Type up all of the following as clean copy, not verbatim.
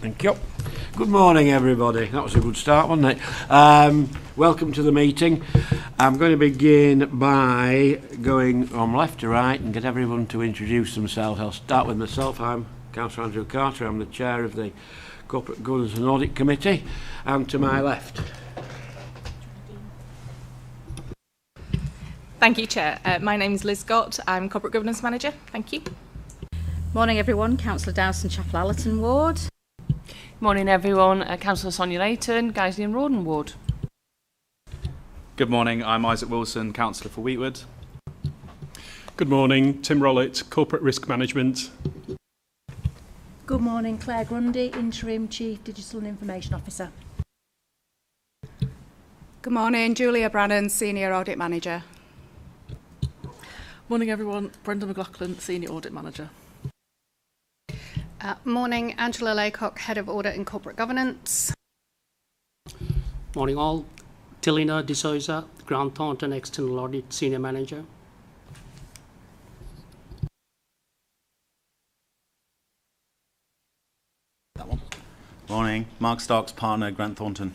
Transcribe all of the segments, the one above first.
Thank you. Good morning, everybody. That was a good start, wasn't it? Welcome to the meeting. I'm going to begin by going from left to right and get everyone to introduce themselves. I'll start with myself. I'm Councillor Andrew Carter. I'm the chair of the Corporate Governance and Audit Committee. And to my left. Thank you, Chair. My name is Liz Scott. I'm Corporate Governance Manager. Thank you. Morning, everyone. Councillor Dowson, Chapel Allerton Ward. Morning, everyone. Councillor Sonia Layton, Guiseley and Rawdon Ward. Good morning. I'm Isaac Wilson, Councillor for Wheatwood. Good morning. Tim Rollett, Corporate Risk Management. Good morning. Claire Grundy, Interim Chief Digital and Information Officer. Good morning. Julia Brannan, Senior Audit Manager. Morning, everyone. Brenda McLaughlin, Senior Audit Manager. Morning, Angela Laycock, Head of Audit and Corporate Governance. Morning all, Tilina De Souza, Grant Thornton, External Audit Senior Manager. That one. Morning, Mark Starks, Partner, Grant Thornton.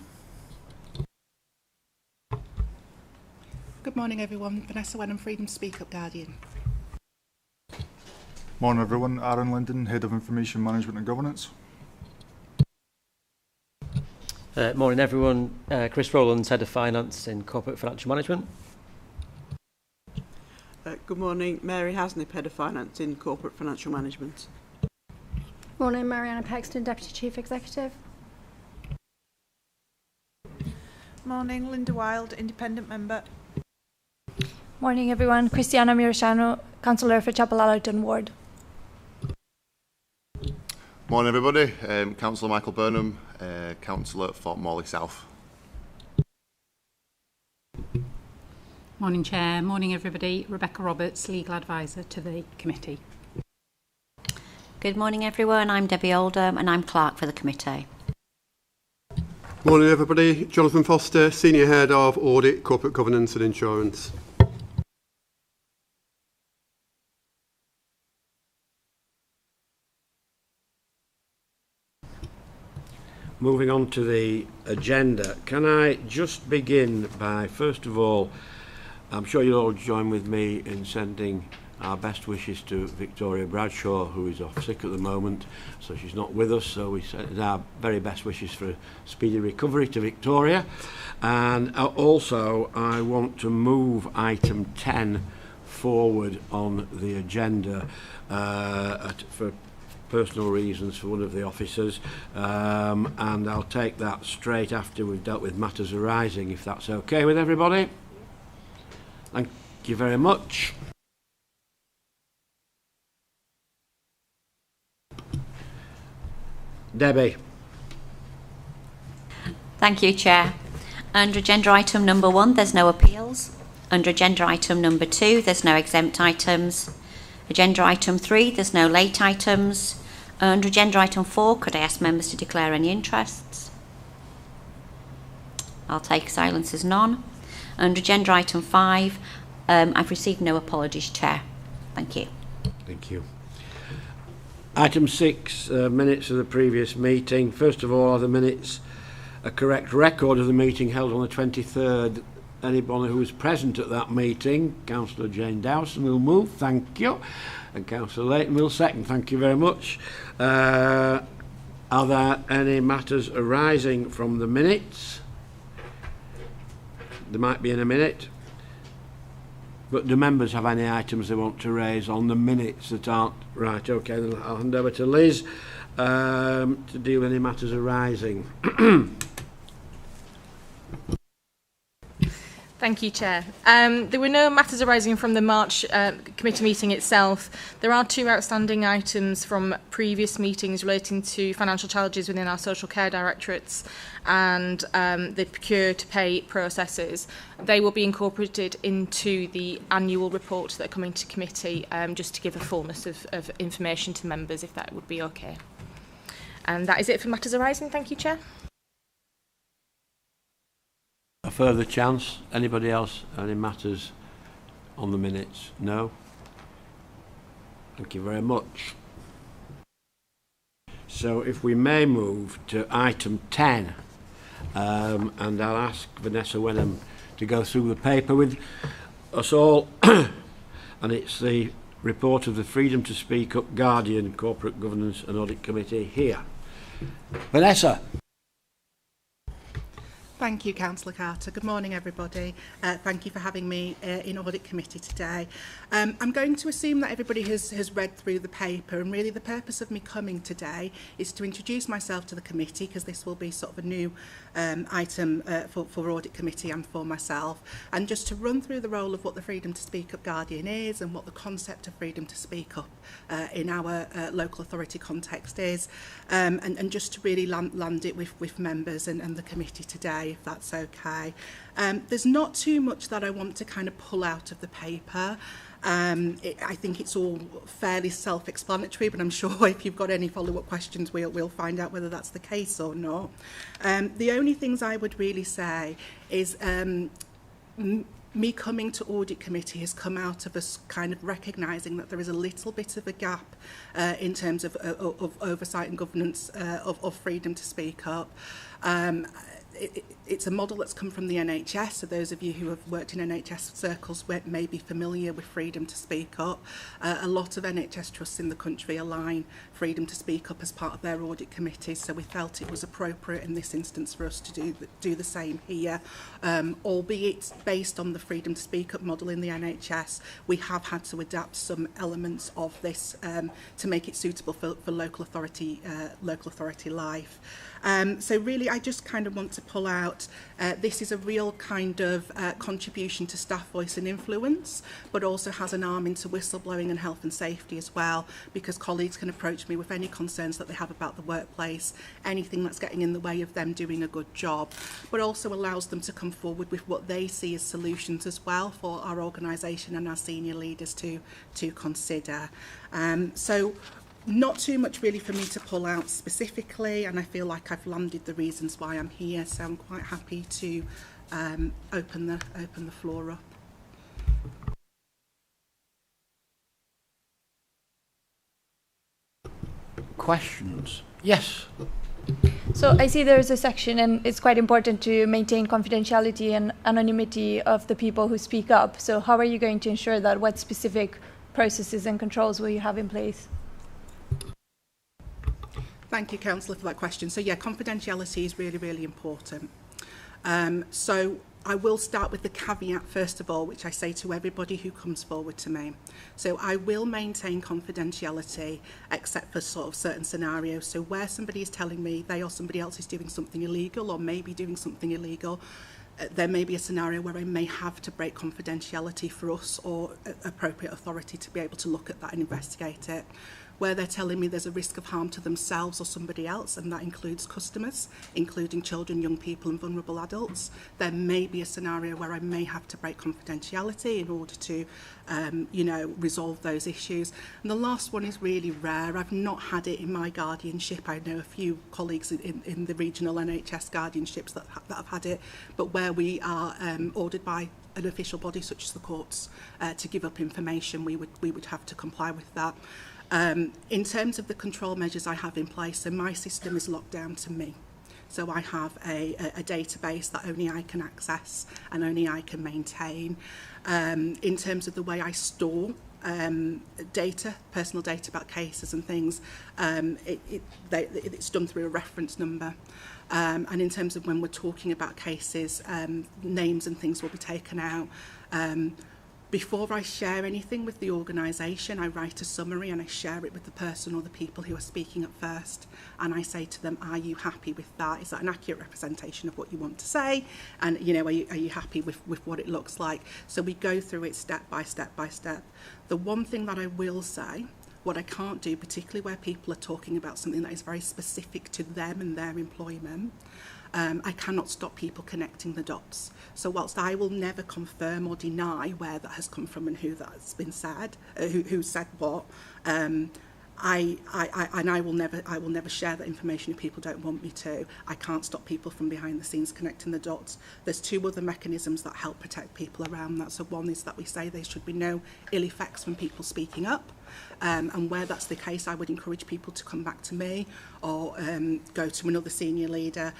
Good morning, everyone. Vanessa Wenham, Freedom Speak Up Guardian. Morning, everyone. Aaron Linden, Head of Information Management and Governance. Morning, everyone. Chris Rowlands, Head of Finance in Corporate Financial Management. Good morning. Mary Hasnip, Head of Finance in Corporate Financial Management. Morning, Mariana Paxton, Deputy Chief Executive. Morning, Linda Wild, Independent Member. Morning, everyone. Cristiana Mirashano, Councillor for Chapel Allerton Ward. Morning, everybody. Councillor Michael Burnham, Councillor for Morley South. Morning, Chair. Morning, everybody. Rebecca Roberts, Legal Advisor to the committee. Good morning, everyone. I'm Debbie Oldham and I'm Clerk for the committee. Morning, everybody. Jonathan Foster, Senior Head of Audit, Corporate Governance and Insurance. Moving on to the agenda, can I just begin by, first of all, I'm sure you'll all join with me in sending our best wishes to Victoria Bradshaw, who is off sick at the moment, so she's not with us, so we send our very best wishes for a speedy recovery to Victoria. And also, I want to move item 10 forward on the agenda for personal reasons for one of the officers, and I'll take that straight after we've dealt with matters arising, if that's okay with everybody. Thank you very much. Debbie. Thank you, Chair. Under agenda item number 1, there's no appeals. Under agenda item number 2, there's no exempt items. Agenda item 3, there's no late items. Under agenda item 4, could I ask members to declare any interests? I'll take silence as none. Under agenda item 5, I've received no apologies, Chair. Thank you. Thank you. Item 6, minutes of the previous meeting. First of all, are the minutes a correct record of the meeting held on the 23rd? Anyone who was present at that meeting, Councillor Jane Dowson will move, thank you, and Councillor Layton will second, thank you very much. Are there any matters arising from the minutes? There might be in a minute. But do members have any items they want to raise on the minutes that aren't? Right, okay, then I'll hand over to Liz to deal with any matters arising. Thank you, Chair. There were no matters arising from the March committee meeting itself. There are 2 outstanding items from previous meetings relating to financial challenges within our social care directorates and the procure-to-pay processes. They will be incorporated into the annual reports that are coming to committee, just to give a fullness of information to members, if that would be okay. And that is it for matters arising. Thank you, Chair. A further chance? Anybody else? Any matters on the minutes? No? Thank you very much. So if we may move to item 10, and I'll ask Vanessa Wenham to go through the paper with us all, and it's the report of the Freedom to Speak Up Guardian Corporate Governance and Audit Committee here. Vanessa. Thank you, Councillor Carter. Good morning, everybody. Thank you for having me in Audit Committee today. I'm going to assume that everybody has read through the paper, and really the purpose of me coming today is to introduce myself to the committee, because this will be sort of a new item for Audit Committee and for myself, and just to run through the role of what the Freedom to Speak Up Guardian is and what the concept of freedom to speak up in our local authority context is, and just to really land it with members and the committee today, if that's okay. There's not too much that I want to kind of pull out of the paper. I think it's all fairly self-explanatory, but I'm sure if you've got any follow-up questions, we'll find out whether that's the case or not. The only things I would really say is me coming to Audit Committee has come out of us kind of recognising that there is a little bit of a gap in terms of oversight and governance of freedom to speak up. It's a model that's come from the NHS, so those of you who have worked in NHS circles may be familiar with freedom to speak up. A lot of NHS trusts in the country align freedom to speak up as part of their audit committees, so we felt it was appropriate in this instance for us to do the same here. Albeit based on the freedom to speak up model in the NHS, we have had to adapt some elements of this to make it suitable for local authority life. So really I just kind of want to pull out, this is a real kind of contribution to staff voice and influence, but also has an arm into whistleblowing and health and safety as well, because colleagues can approach me with any concerns that they have about the workplace, anything that's getting in the way of them doing a good job, but also allows them to come forward with what they see as solutions as well for our organisation and our senior leaders to consider. So not too much really for me to pull out specifically, and I feel like I've landed the reasons why I'm here, so I'm quite happy to open the floor up. Questions? Yes. So I see there's a section, and it's quite important to maintain confidentiality and anonymity of the people who speak up. So how are you going to ensure that? What specific processes and controls will you have in place? Thank you, Councillor, for that question. So yeah, confidentiality is really, really important. So I will start with the caveat first of all, which I say to everybody who comes forward to me. So I will maintain confidentiality except for sort of certain scenarios. So where somebody is telling me they or somebody else is doing something illegal or maybe doing something illegal, there may be a scenario where I may have to break confidentiality for us or appropriate authority to be able to look at that and investigate it. Where they're telling me there's a risk of harm to themselves or somebody else, and that includes customers, including children, young people and vulnerable adults, there may be a scenario where I may have to break confidentiality in order to resolve those issues. And the last one is really rare. I've not had it in my guardianship. I know a few colleagues in the regional NHS guardianships that have had it, but where we are ordered by an official body such as the courts to give up information, we would have to comply with that. In terms of the control measures I have in place, so my system is locked down to me. So I have a database that only I can access and only I can maintain. In terms of the way I store data, personal data about cases and things, it's done through a reference number. And in terms of when we're talking about cases, names and things will be taken out. Before I share anything with the organisation, I write a summary and I share it with the person or the people who are speaking up first. And I say to them, are you happy with that? Is that an accurate representation of what you want to say? And, are you happy with what it looks like? So we go through it step by step by step. The one thing that I will say, what I can't do, particularly where people are talking about something that is very specific to them and their employment, I cannot stop people connecting the dots. So whilst I will never confirm or deny where that has come from and who that's been said, who said what, I will never share that information if people don't want me to. I can't stop people from behind the scenes connecting the dots. There's two other mechanisms that help protect people around that. So one is that we say there should be no ill effects from people speaking up. And where that's the case, I would encourage people to come back to me or go to another senior leader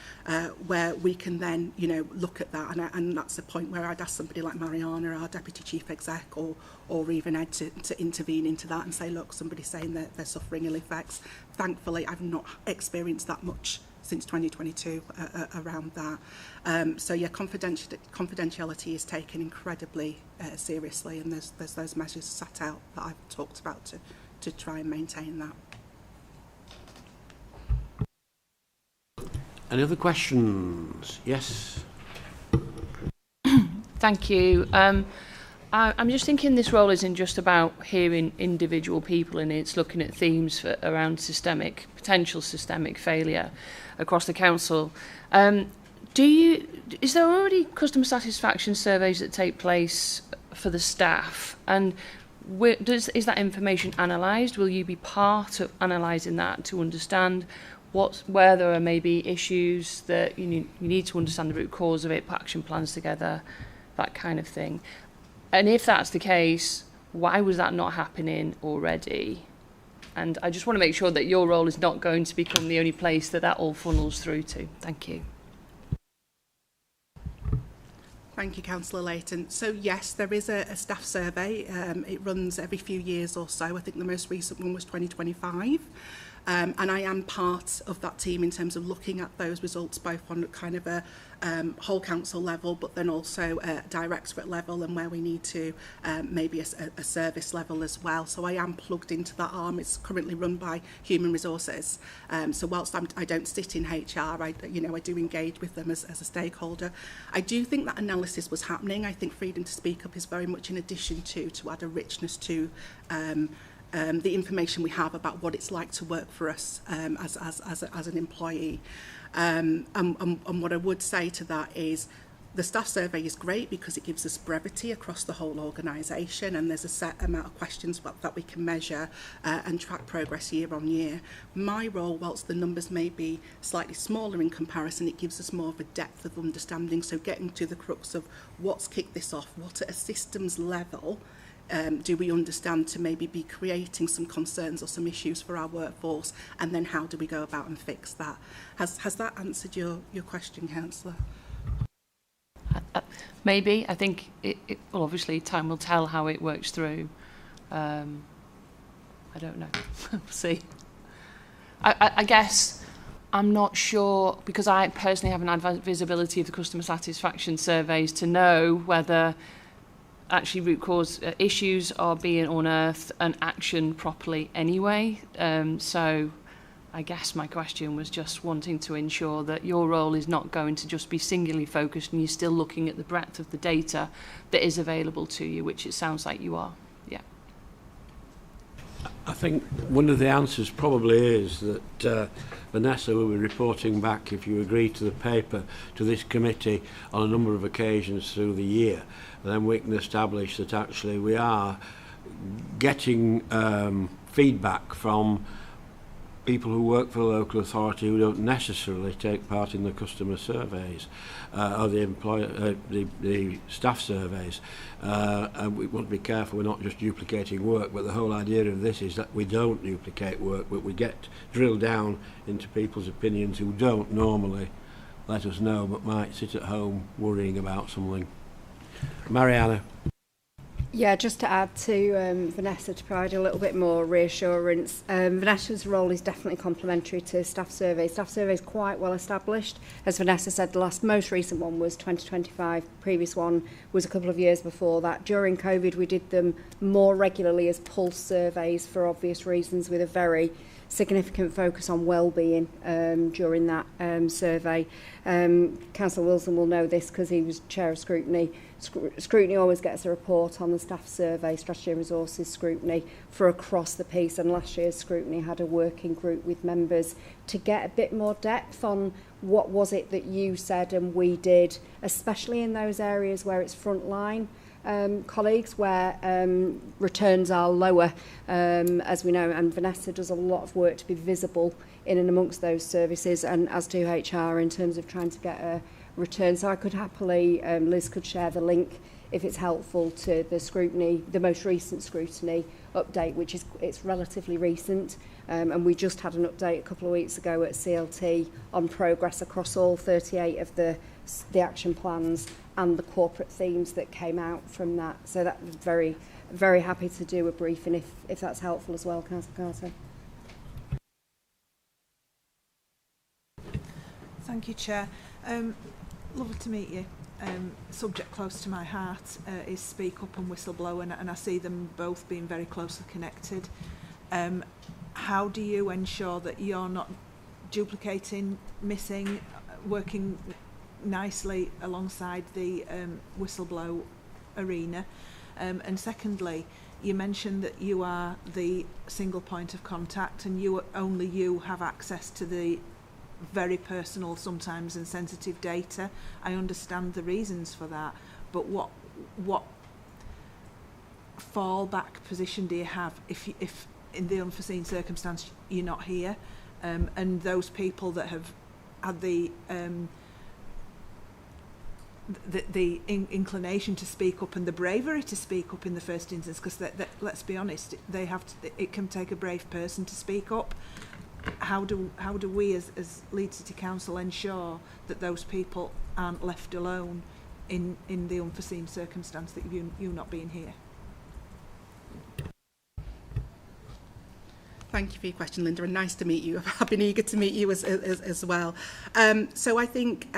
where we can then, you know, look at that. And that's the point where I'd ask somebody like Mariana, our Deputy Chief Exec, or even Ed to intervene into that and say, look, somebody's saying that they're suffering ill effects. Thankfully, I've not experienced that much since 2022 around that. So yeah, confidentiality is taken incredibly seriously, and there's those measures set out that I've talked about to try and maintain that. Any other questions? Yes. Thank you. I'm just thinking this role isn't just about hearing individual people, and it's looking at themes around potential systemic failure across the council. Is there already customer satisfaction surveys that take place for the staff? And is that information analysed? Will you be part of analysing that to understand where there are maybe issues that you need to understand the root cause of it, put action plans together, that kind of thing? And if that's the case, why was that not happening already? And I just want to make sure that your role is not going to become the only place that all funnels through to. Thank you. Thank you, Councillor Layton. So yes, there is a staff survey. It runs every few years or so. I think the most recent one was 2025. And I am part of that team in terms of looking at those results, both on kind of a whole council level, but then also a directorate level, and where we need to maybe a service level as well. So I am plugged into that arm. It's currently run by Human Resources. So whilst I don't sit in HR, I do engage with them as a stakeholder. I do think that analysis was happening. I think freedom to speak up is very much in addition to add a richness to the information we have about what it's like to work for us as an employee. And what I would say to that is the staff survey is great because it gives us brevity across the whole organisation, and there's a set amount of questions that we can measure and track progress year on year. My role, whilst the numbers may be slightly smaller in comparison, it gives us more of a depth of understanding, so getting to the crux of what's kicked this off, what at a systems level do we understand to maybe be creating some concerns or some issues for our workforce, and then how do we go about and fix that? Has that answered your question, Councillor? Maybe. I think well, obviously time will tell how it works through. I don't know. We'll see. I guess I'm not sure, because I personally haven't had visibility of the customer satisfaction surveys to know whether actually root cause issues are being unearthed and actioned properly anyway. So I guess my question was just wanting to ensure that your role is not going to just be singularly focused and you're still looking at the breadth of the data that is available to you, which it sounds like you are. Yeah. I think one of the answers probably is that Vanessa will be reporting back, if you agree to the paper, to this committee on a number of occasions through the year. And then we can establish that actually we are getting feedback from people who work for the local authority who don't necessarily take part in the customer surveys or the staff surveys. And we want to be careful we're not just duplicating work, but the whole idea of this is that we don't duplicate work, but we get drilled down into people's opinions who don't normally let us know, but might sit at home worrying about something. Mariana. Yeah, just to add to Vanessa, to provide a little bit more reassurance, Vanessa's role is definitely complementary to staff surveys. Staff surveys quite well established. As Vanessa said, the most recent one was 2025. Previous one was a couple of years before that. During COVID, we did them more regularly as pulse surveys for obvious reasons, with a very significant focus on well-being during that survey. Councillor Wilson will know this because he was chair of scrutiny. Scrutiny always gets a report on the staff survey, strategy and resources scrutiny for across the piece, and last year's scrutiny had a working group with members to get a bit more depth on what was it that you said and we did, especially in those areas where it's frontline colleagues, where returns are lower, as we know, and Vanessa does a lot of work to be visible in and amongst those services, and as do HR in terms of trying to get a return. So I could happily, Liz could share the link if it's helpful to the scrutiny, the most recent scrutiny update, which is it's relatively recent. And we just had an update a couple of weeks ago at CLT on progress across all 38 of the action plans and the corporate themes that came out from that. So that was very, very happy to do a briefing if that's helpful as well, Councillor Carter. Thank you, Chair. Lovely to meet you. Subject close to my heart is Speak Up and Whistleblower, and I see them both being very closely connected. How do you ensure that you're not duplicating, missing, working nicely alongside the whistleblower arena? And secondly, you mentioned that you are the single point of contact and only you have access to the very personal sometimes and sensitive data. I understand the reasons for that, but what fallback position do you have if in the unforeseen circumstance you're not here, and those people that have had the inclination to speak up and the bravery to speak up in the first instance, because let's be honest, it can take a brave person to speak up. How do we as Leeds City Council ensure that those people aren't left alone in the unforeseen circumstance that you not being here? Thank you for your question, Linda, and nice to meet you. I've been eager to meet you as well. So I think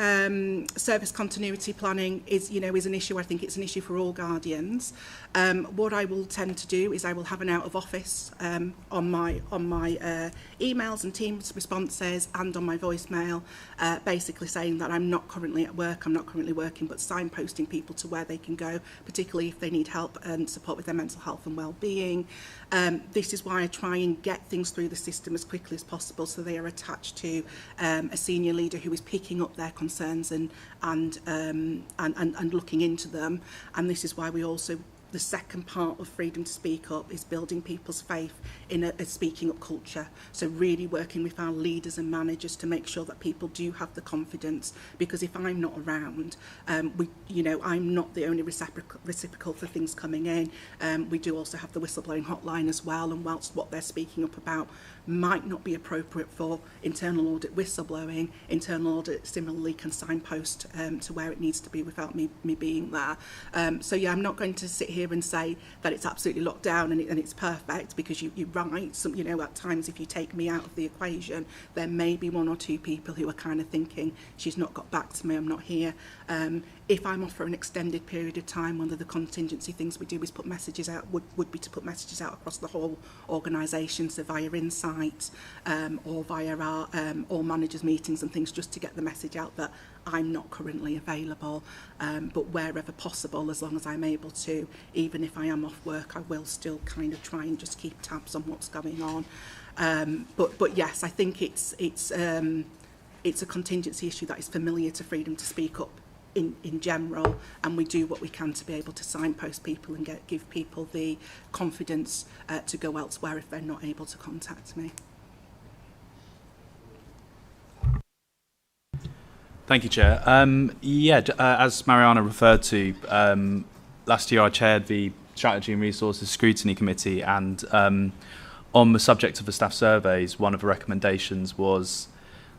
service continuity planning is an issue. I think it's an issue for all guardians. What I will tend to do is I will have an out of office on my emails and Teams responses and on my voicemail, basically saying that I'm not currently at work, I'm not currently working, but signposting people to where they can go, particularly if they need help and support with their mental health and well-being. This is why I try and get things through the system as quickly as possible, so they are attached to a senior leader who is picking up their concerns and looking into them. And this is why we also, the second part of freedom to speak up is building people's faith in a speaking up culture. So really working with our leaders and managers to make sure that people do have the confidence, because if I'm not around, I'm not the only reciprocal for things coming in. We do also have the whistleblowing hotline as well, and whilst what they're speaking up about might not be appropriate for internal audit whistleblowing, internal audit similarly can signpost to where it needs to be without me being there. So yeah, I'm not going to sit here and say that it's absolutely locked down and it's perfect, because you're right. At times if you take me out of the equation, there may be one or two people who are kind of thinking, she's not got back to me, I'm not here. If I'm off for an extended period of time, one of the contingency things we do is put messages out, would be to put messages out across the whole organisation, so via Insight or via our all managers meetings and things, just to get the message out that I'm not currently available, but wherever possible, as long as I'm able to, even if I am off work, I will still kind of try and just keep tabs on what's going on. But yes, I think it's a contingency issue that is familiar to freedom to speak up in general, and we do what we can to be able to signpost people and give people the confidence to go elsewhere if they're not able to contact me. Thank you, Chair. As Mariana referred to, last year I chaired the Strategy and Resources Scrutiny Committee, and on the subject of the staff surveys, one of the recommendations was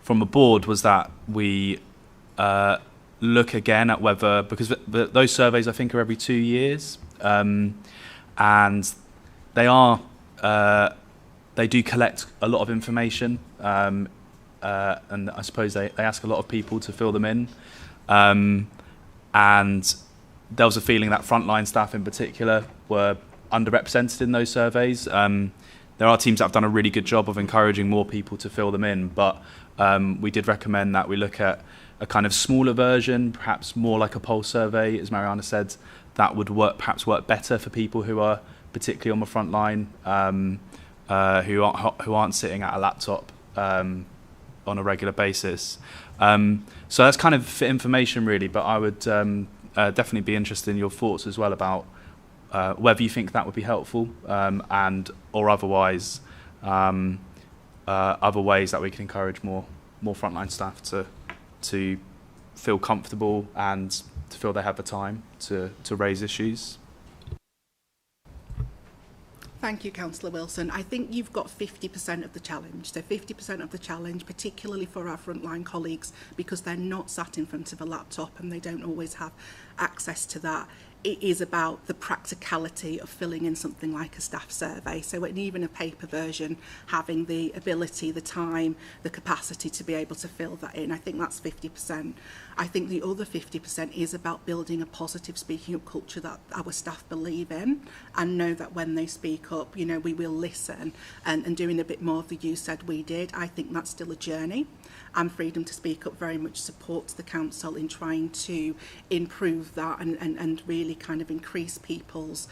from the board was that we look again at whether, because those surveys I think are every 2 years, and they do collect a lot of information, and I suppose they ask a lot of people to fill them in, and there was a feeling that frontline staff in particular were underrepresented in those surveys. There are teams that have done a really good job of encouraging more people to fill them in, but we did recommend that we look at a kind of smaller version, perhaps more like a poll survey, as Mariana said, that would perhaps work better for people who are particularly on the front line, who aren't sitting at a laptop on a regular basis. So that's kind of for information really, but I would definitely be interested in your thoughts as well about whether you think that would be helpful, or otherwise other ways that we can encourage more frontline staff to feel comfortable and feel they have the time to raise issues. Thank you, Councillor Wilson. I think you've got 50% of the challenge. So 50% of the challenge, particularly for our frontline colleagues, because they're not sat in front of a laptop and they don't always have access to that. It is about the practicality of filling in something like a staff survey. So even a paper version, having the ability, the time, the capacity to be able to fill that in. I think that's 50%. I think the other 50% is about building a positive speaking up culture that our staff believe in and know that when they speak up, you know, we will listen and doing a bit more of the you said we did. I think that's still a journey. And Freedom to Speak Up very much supports the council in trying to improve that and really kind of increase people's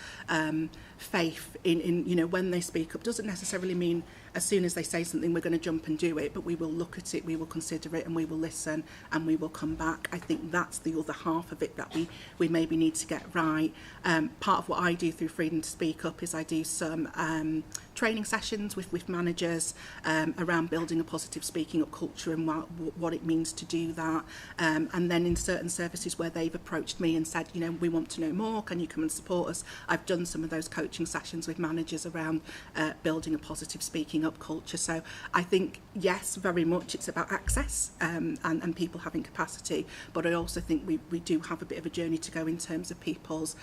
faith in, you know, when they speak up. Doesn't necessarily mean as soon as they say something we're going to jump and do it, but we will look at it, we will consider it, and we will listen and we will come back. I think that's the other half of it that we maybe need to get right. Part of what I do through Freedom to Speak Up is I do some training sessions with managers around building a positive speaking up culture and what it means to do that. And then in certain services where they've approached me and said, you know, we want to know more, can you come and support us? I've done some of those coaching sessions with managers around building a positive speaking up culture. So I think, yes, very much it's about access and people having capacity, but I also think we do have a bit of a journey to go in terms of people's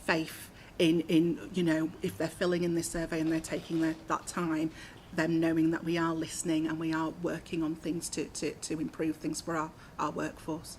faith in you know, if they're filling in this survey and they're taking that time, them knowing that we are listening and we are working on things to improve things for our workforce.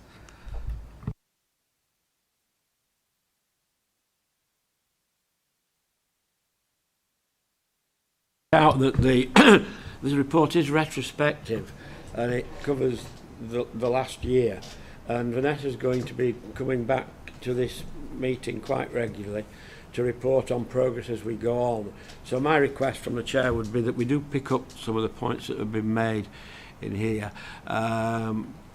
Out that the report is retrospective and it covers the last year, and Vanessa's going to be coming back to this meeting quite regularly to report on progress as we go on. So my request from the chair would be that we do pick up some of the points that have been made in here.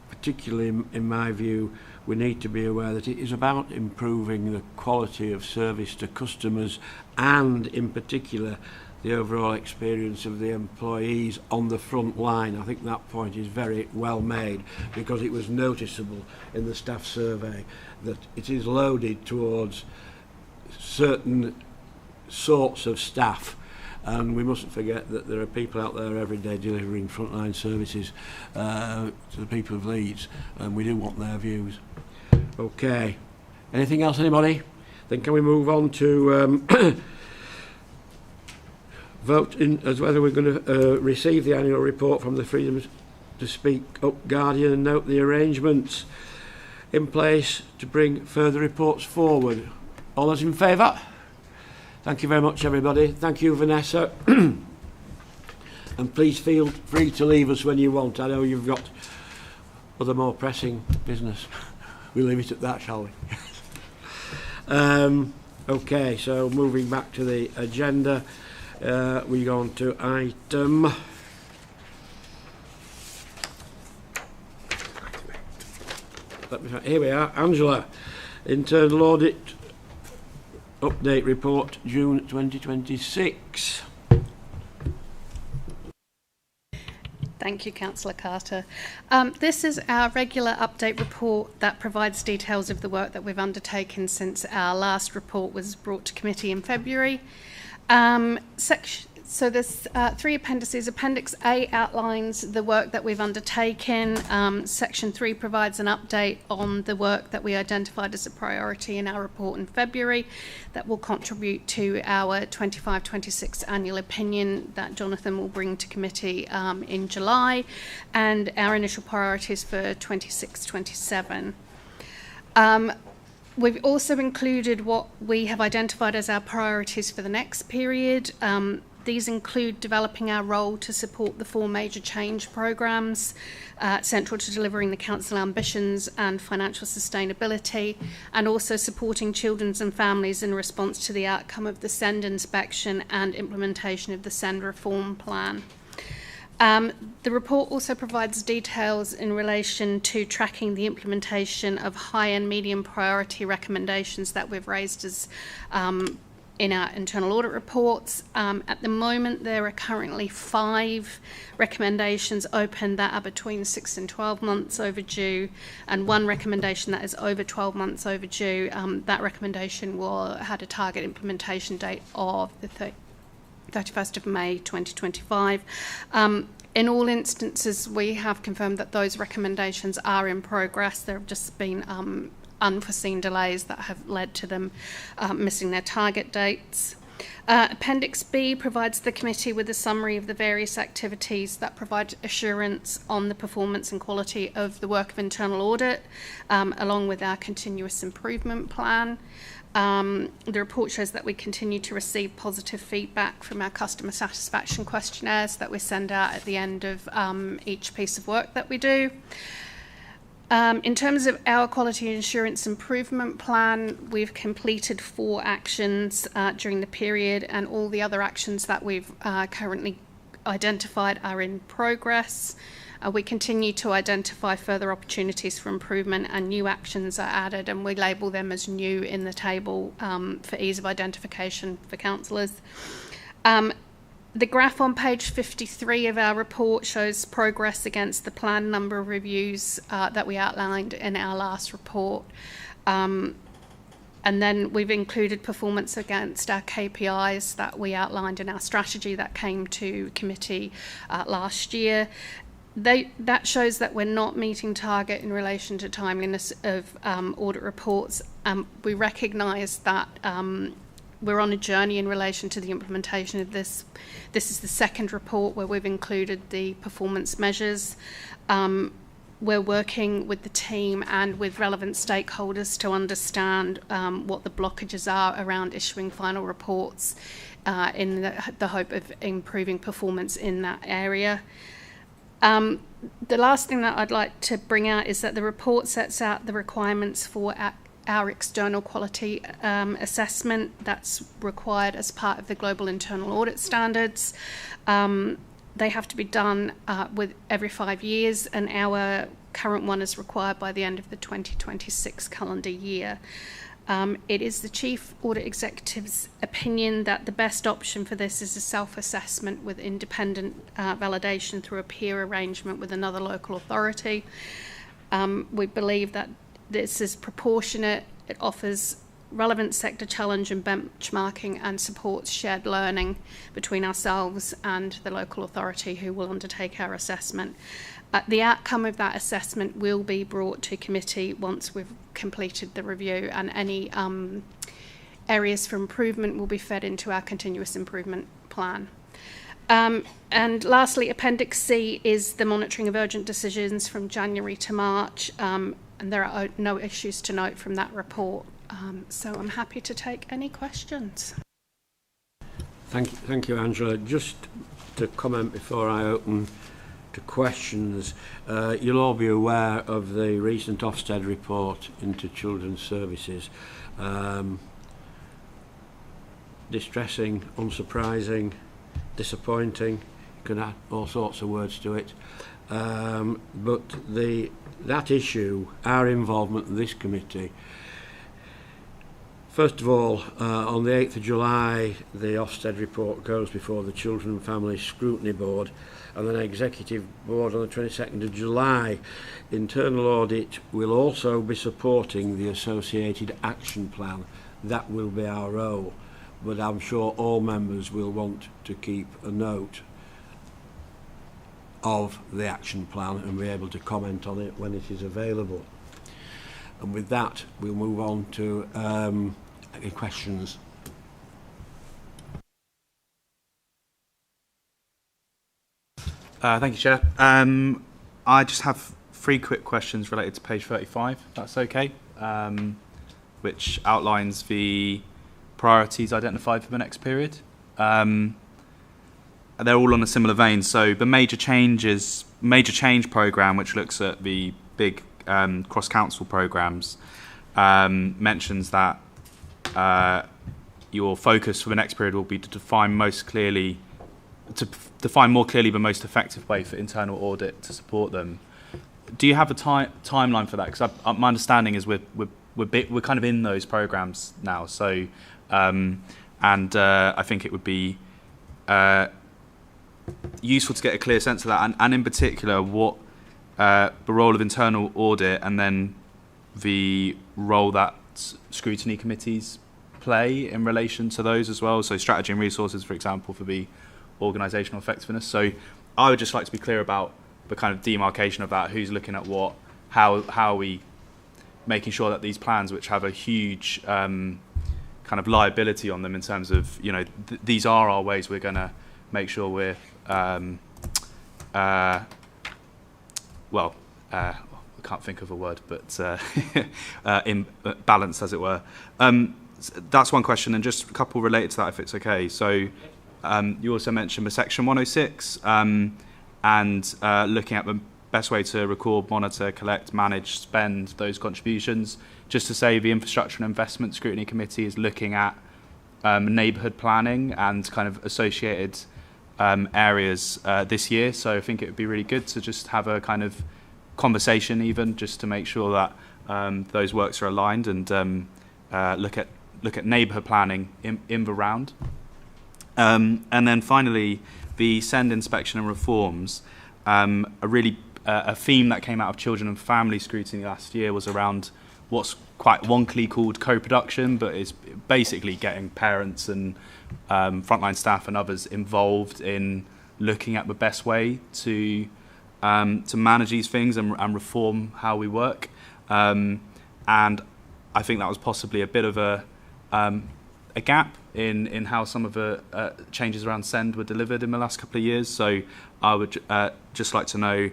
Particularly in my view, we need to be aware that it is about improving the quality of service to customers and in particular the overall experience of the employees on the front line. I think that point is very well made because it was noticeable in the staff survey that it is loaded towards certain sorts of staff, and we mustn't forget that there are people out there every day delivering frontline services to the people of Leeds, and we do want their views. Okay, anything else, anybody? Then can we move on to vote in as whether we're going to receive the annual report from the Freedom to Speak Up Guardian and note the arrangements in place to bring further reports forward. All those in favour? Thank you very much, everybody. Thank you, Vanessa. And please feel free to leave us when you want. I know you've got other more pressing business. We'll leave it at that, shall we? Okay, so moving back to the agenda, we go on to item... Here we are, Angela. Internal Audit Update Report, June 2026. Thank you, Councillor Carter. This is our regular update report that provides details of the work that we've undertaken since our last report was brought to committee in February. So there's 3 appendices. Appendix A outlines the work that we've undertaken. Section 3 provides an update on the work that we identified as a priority in our report in February that will contribute to our 25-26 annual opinion that Jonathan will bring to committee in July, and our initial priorities for 26-27. We've also included what we have identified as our priorities for the next period. These include developing our role to support the 4 major change programmes, central to delivering the council ambitions and financial sustainability, and also supporting children and families in response to the outcome of the SEND inspection and implementation of the SEND reform plan. The report also provides details in relation to tracking the implementation of high and medium priority recommendations that we've raised as in our internal audit reports. At the moment, there are currently 5 recommendations open that are between 6 and 12 months overdue, and 1 recommendation that is over 12 months overdue. That recommendation had a target implementation date of the 31st of May 2025. In all instances, we have confirmed that those recommendations are in progress. There have just been unforeseen delays that have led to them missing their target dates. Appendix B provides the committee with a summary of the various activities that provide assurance on the performance and quality of the work of internal audit, along with our continuous improvement plan. The report shows that we continue to receive positive feedback from our customer satisfaction questionnaires that we send out at the end of each piece of work that we do. In terms of our quality assurance improvement plan, we've completed 4 actions during the period, and all the other actions that we've currently identified are in progress. We continue to identify further opportunities for improvement, and new actions are added, and we label them as new in the table for ease of identification for councillors. The graph on page 53 of our report shows progress against the planned number of reviews that we outlined in our last report. And then we've included performance against our KPIs that we outlined in our strategy that came to committee last year. That shows that we're not meeting target in relation to timeliness of audit reports. We recognise that we're on a journey in relation to the implementation of this. This is the second report where we've included the performance measures. We're working with the team and with relevant stakeholders to understand what the blockages are around issuing final reports in the hope of improving performance in that area. The last thing that I'd like to bring out is that the report sets out the requirements for our external quality assessment that's required as part of the global internal audit standards. They have to be done with every 5 years, and our current one is required by the end of the 2026 calendar year. It is the Chief Audit Executive's opinion that the best option for this is a self-assessment with independent validation through a peer arrangement with another local authority. We believe that this is proportionate, it offers relevant sector challenge and benchmarking, and supports shared learning between ourselves and the local authority who will undertake our assessment. The outcome of that assessment will be brought to committee once we've completed the review, and any areas for improvement will be fed into our continuous improvement plan. And lastly, Appendix C is the monitoring of urgent decisions from January to March, and there are no issues to note from that report. So I'm happy to take any questions. Thank you, Angela. Just to comment before I open to questions, you'll all be aware of the recent Ofsted report into children's services. Distressing, unsurprising, disappointing, you can add all sorts of words to it. But that issue, our involvement in this committee, first of all, on the 8th of July, the Ofsted report goes before the Children and Family Scrutiny Board, and then Executive Board on the 22nd of July. Internal Audit will also be supporting the associated action plan. That will be our role, but I'm sure all members will want to keep a note of the action plan and be able to comment on it when it is available. And with that, we'll move on to any questions. Thank you, Chair. I just have 3 quick questions related to page 35, if that's okay, which outlines the priorities identified for the next period. They're all on a similar vein. So the major change programme, which looks at the big cross-council programmes, mentions that your focus for the next period will be to define more clearly the most effective way for internal audit to support them. Do you have a timeline for that? Because my understanding is we're kind of in those programmes now. So And I think it would be useful to get a clear sense of that, and in particular what the role of internal audit and then the role that scrutiny committees play in relation to those as well. So strategy and resources, for example, for the organisational effectiveness. So I would just like to be clear about the kind of demarcation of that, who's looking at what, how are we making sure that these plans, which have a huge kind of liability on them in terms of, you know, these are our ways we're going to make sure we're I can't think of a word, but in balance, as it were. That's one question, and just a couple related to that, if it's okay. So you also mentioned the Section 106 and looking at the best way to record, monitor, collect, manage, spend those contributions. Just to say, the Infrastructure and Investment Scrutiny Committee is looking at neighbourhood planning and kind of associated areas this year. So I think it would be really good to just have a kind of conversation, even just to make sure that those works are aligned, and look at neighbourhood planning in the round. And then finally, the SEND inspection and reforms. A theme that came out of children and family scrutiny last year was around what's quite wonkily called co-production, but is basically getting parents and frontline staff and others involved in looking at the best way to manage these things and reform how we work. And I think that was possibly a bit of a gap in how some of the changes around SEND were delivered in the last couple of years. So I would just like to know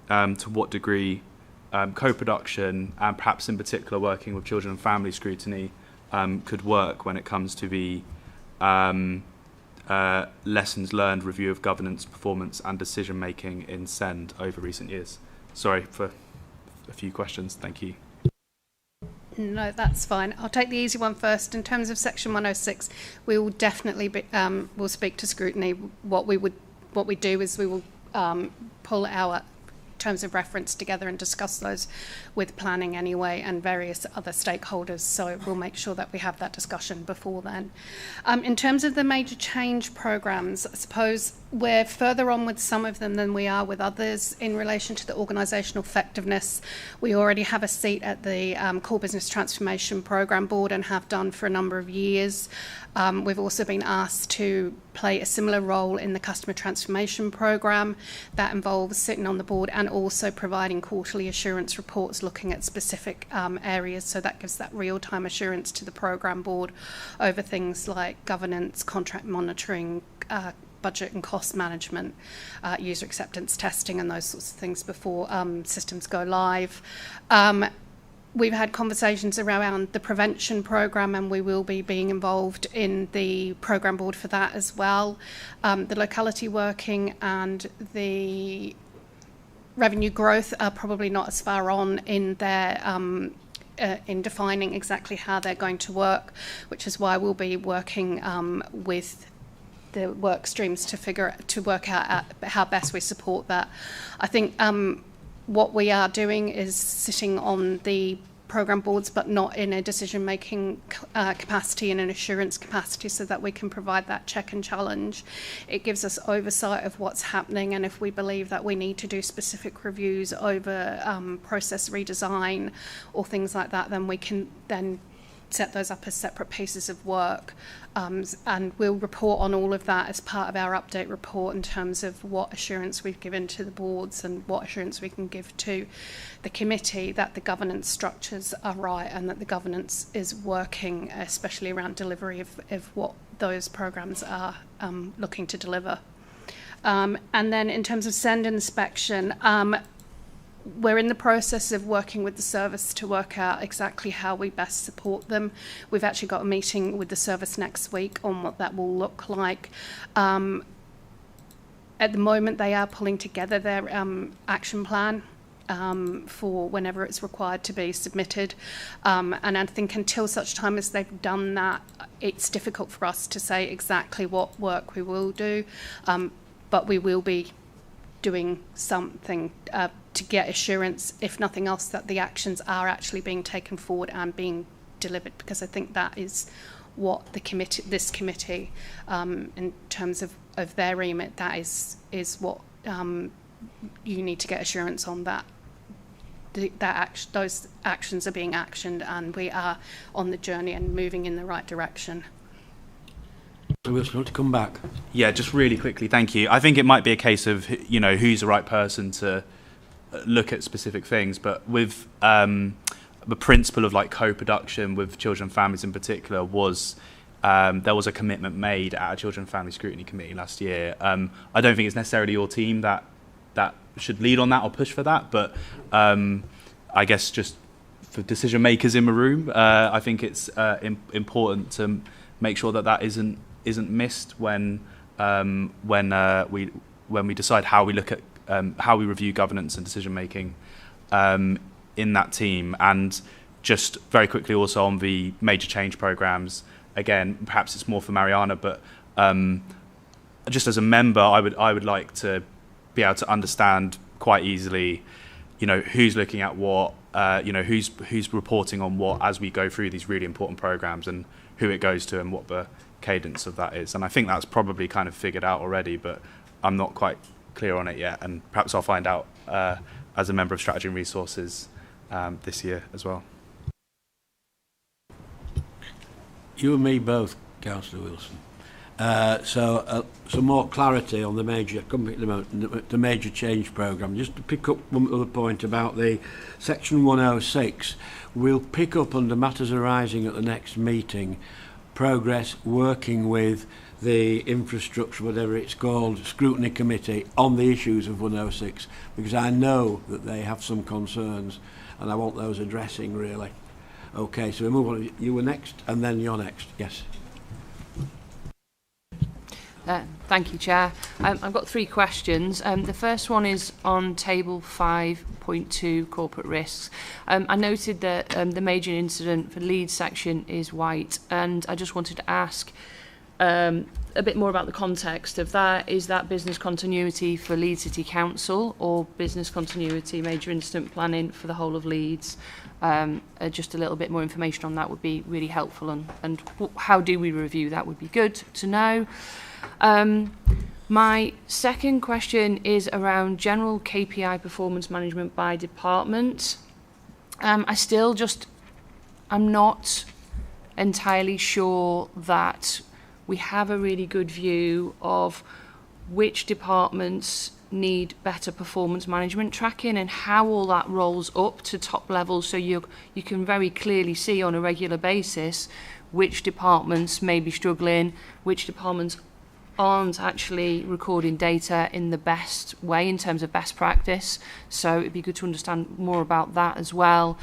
to what degree co-production, and perhaps in particular working with children and family scrutiny, could work when it comes to the lessons learned review of governance, performance and decision making in SEND over recent years. Sorry for a few questions. Thank you. No, that's fine. I'll take the easy one first. In terms of Section 106, we will definitely we'll speak to scrutiny. What we do is we will pull our terms of reference together and discuss those with planning anyway and various other stakeholders, so we'll make sure that we have that discussion before then. In terms of the major change programs, I suppose we're further on with some of them than we are with others in relation to the organisational effectiveness. We already have a seat at the Core Business Transformation Programme Board and have done for a number of years. We've also been asked to play a similar role in the Customer Transformation Programme. That involves sitting on the board and also providing quarterly assurance reports looking at specific areas, so that gives that real-time assurance to the programme board over things like governance, contract monitoring, budget and cost management, user acceptance testing and those sorts of things before systems go live. We've had conversations around the prevention programme, and we will be being involved in the programme board for that as well. The locality working and the revenue growth are probably not as far on in their in defining exactly how they're going to work, which is why we'll be working with the work streams to work out how best we support that. I think what we are doing is sitting on the programme boards, but not in a decision-making capacity, in an assurance capacity, so that we can provide that check and challenge. It gives us oversight of what's happening, and if we believe that we need to do specific reviews over process redesign or things like that, then we can then set those up as separate pieces of work. And we'll report on all of that as part of our update report in terms of what assurance we've given to the boards and what assurance we can give to the committee that the governance structures are right and that the governance is working, especially around delivery of what those programmes are looking to deliver. And then in terms of SEND inspection, we're in the process of working with the service to work out exactly how we best support them. We've actually got a meeting with the service next week on what that will look like. At the moment, they are pulling together their action plan for whenever it's required to be submitted. And I think until such time as they've done that, it's difficult for us to say exactly what work we will do, but we will be doing something to get assurance, if nothing else, that the actions are actually being taken forward and being delivered, because I think that is what this committee, in terms of their remit, that is what you need to get assurance on, that those actions are being actioned and we are on the journey and moving in the right direction. So we'll want to come back. Yeah, just really quickly, thank you. I think it might be a case of, you know, who's the right person to look at specific things, but with the principle of like co-production with children and families in particular was there was a commitment made at a Children and Family Scrutiny Committee last year. I don't think it's necessarily your team that should lead on that or push for that, but I guess just for decision makers in the room, I think it's important to make sure that isn't missed when we decide how we look at how we review governance and decision making in that team. And just very quickly also on the major change programs, again, perhaps it's more for Mariana, but just as a member, I would like to be able to understand quite easily, you know, who's looking at what, you know, who's reporting on what as we go through these really important programs, and who it goes to and what the cadence of that is. And I think that's probably kind of figured out already, but I'm not quite clear on it yet, and perhaps I'll find out as a member of Strategy and Resources this year as well. You and me both, Councillor Wilson. So some more clarity on the major change programme. Just to pick up one other point about the section 106, we'll pick up under matters arising at the next meeting progress working with the infrastructure, whatever it's called, scrutiny committee on the issues of 106, because I know that they have some concerns and I want those addressing really. Okay, so we move on. You were next and then you're next. Yes. Thank you, Chair. I've got 3 questions. The first one is on table 5.2, corporate risks. I noted that the major incident for Leeds section is white, and I just wanted to ask a bit more about the context of that. Is that business continuity for Leeds City Council or business continuity major incident planning for the whole of Leeds? Just a little bit more information on that would be really helpful, and how do we review that would be good to know. My second question is around general KPI performance management by department. I'm not entirely sure that we have a really good view of which departments need better performance management tracking and how all that rolls up to top levels, so you can very clearly see on a regular basis which departments may be struggling, which departments aren't actually recording data in the best way in terms of best practice. So it'd be good to understand more about that as well.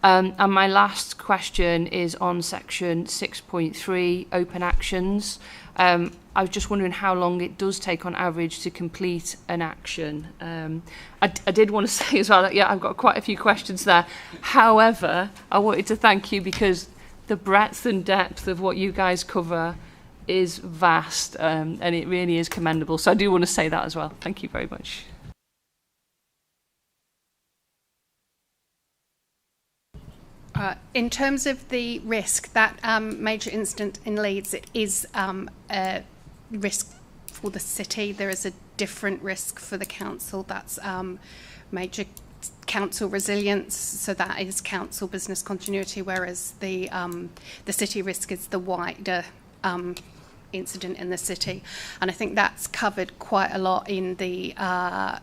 And my last question is on section 6.3, open actions. I was just wondering how long it does take on average to complete an action. I did want to say as well that, yeah, I've got quite a few questions there. However, I wanted to thank you because the breadth and depth of what you guys cover is vast, and it really is commendable. So I do want to say that as well. Thank you very much. In terms of the risk, that major incident in Leeds, it is a risk for the city. There is a different risk for the council. That's major council resilience, so that is council business continuity, whereas the city risk is the wider incident in the city. And I think that's covered quite a lot in the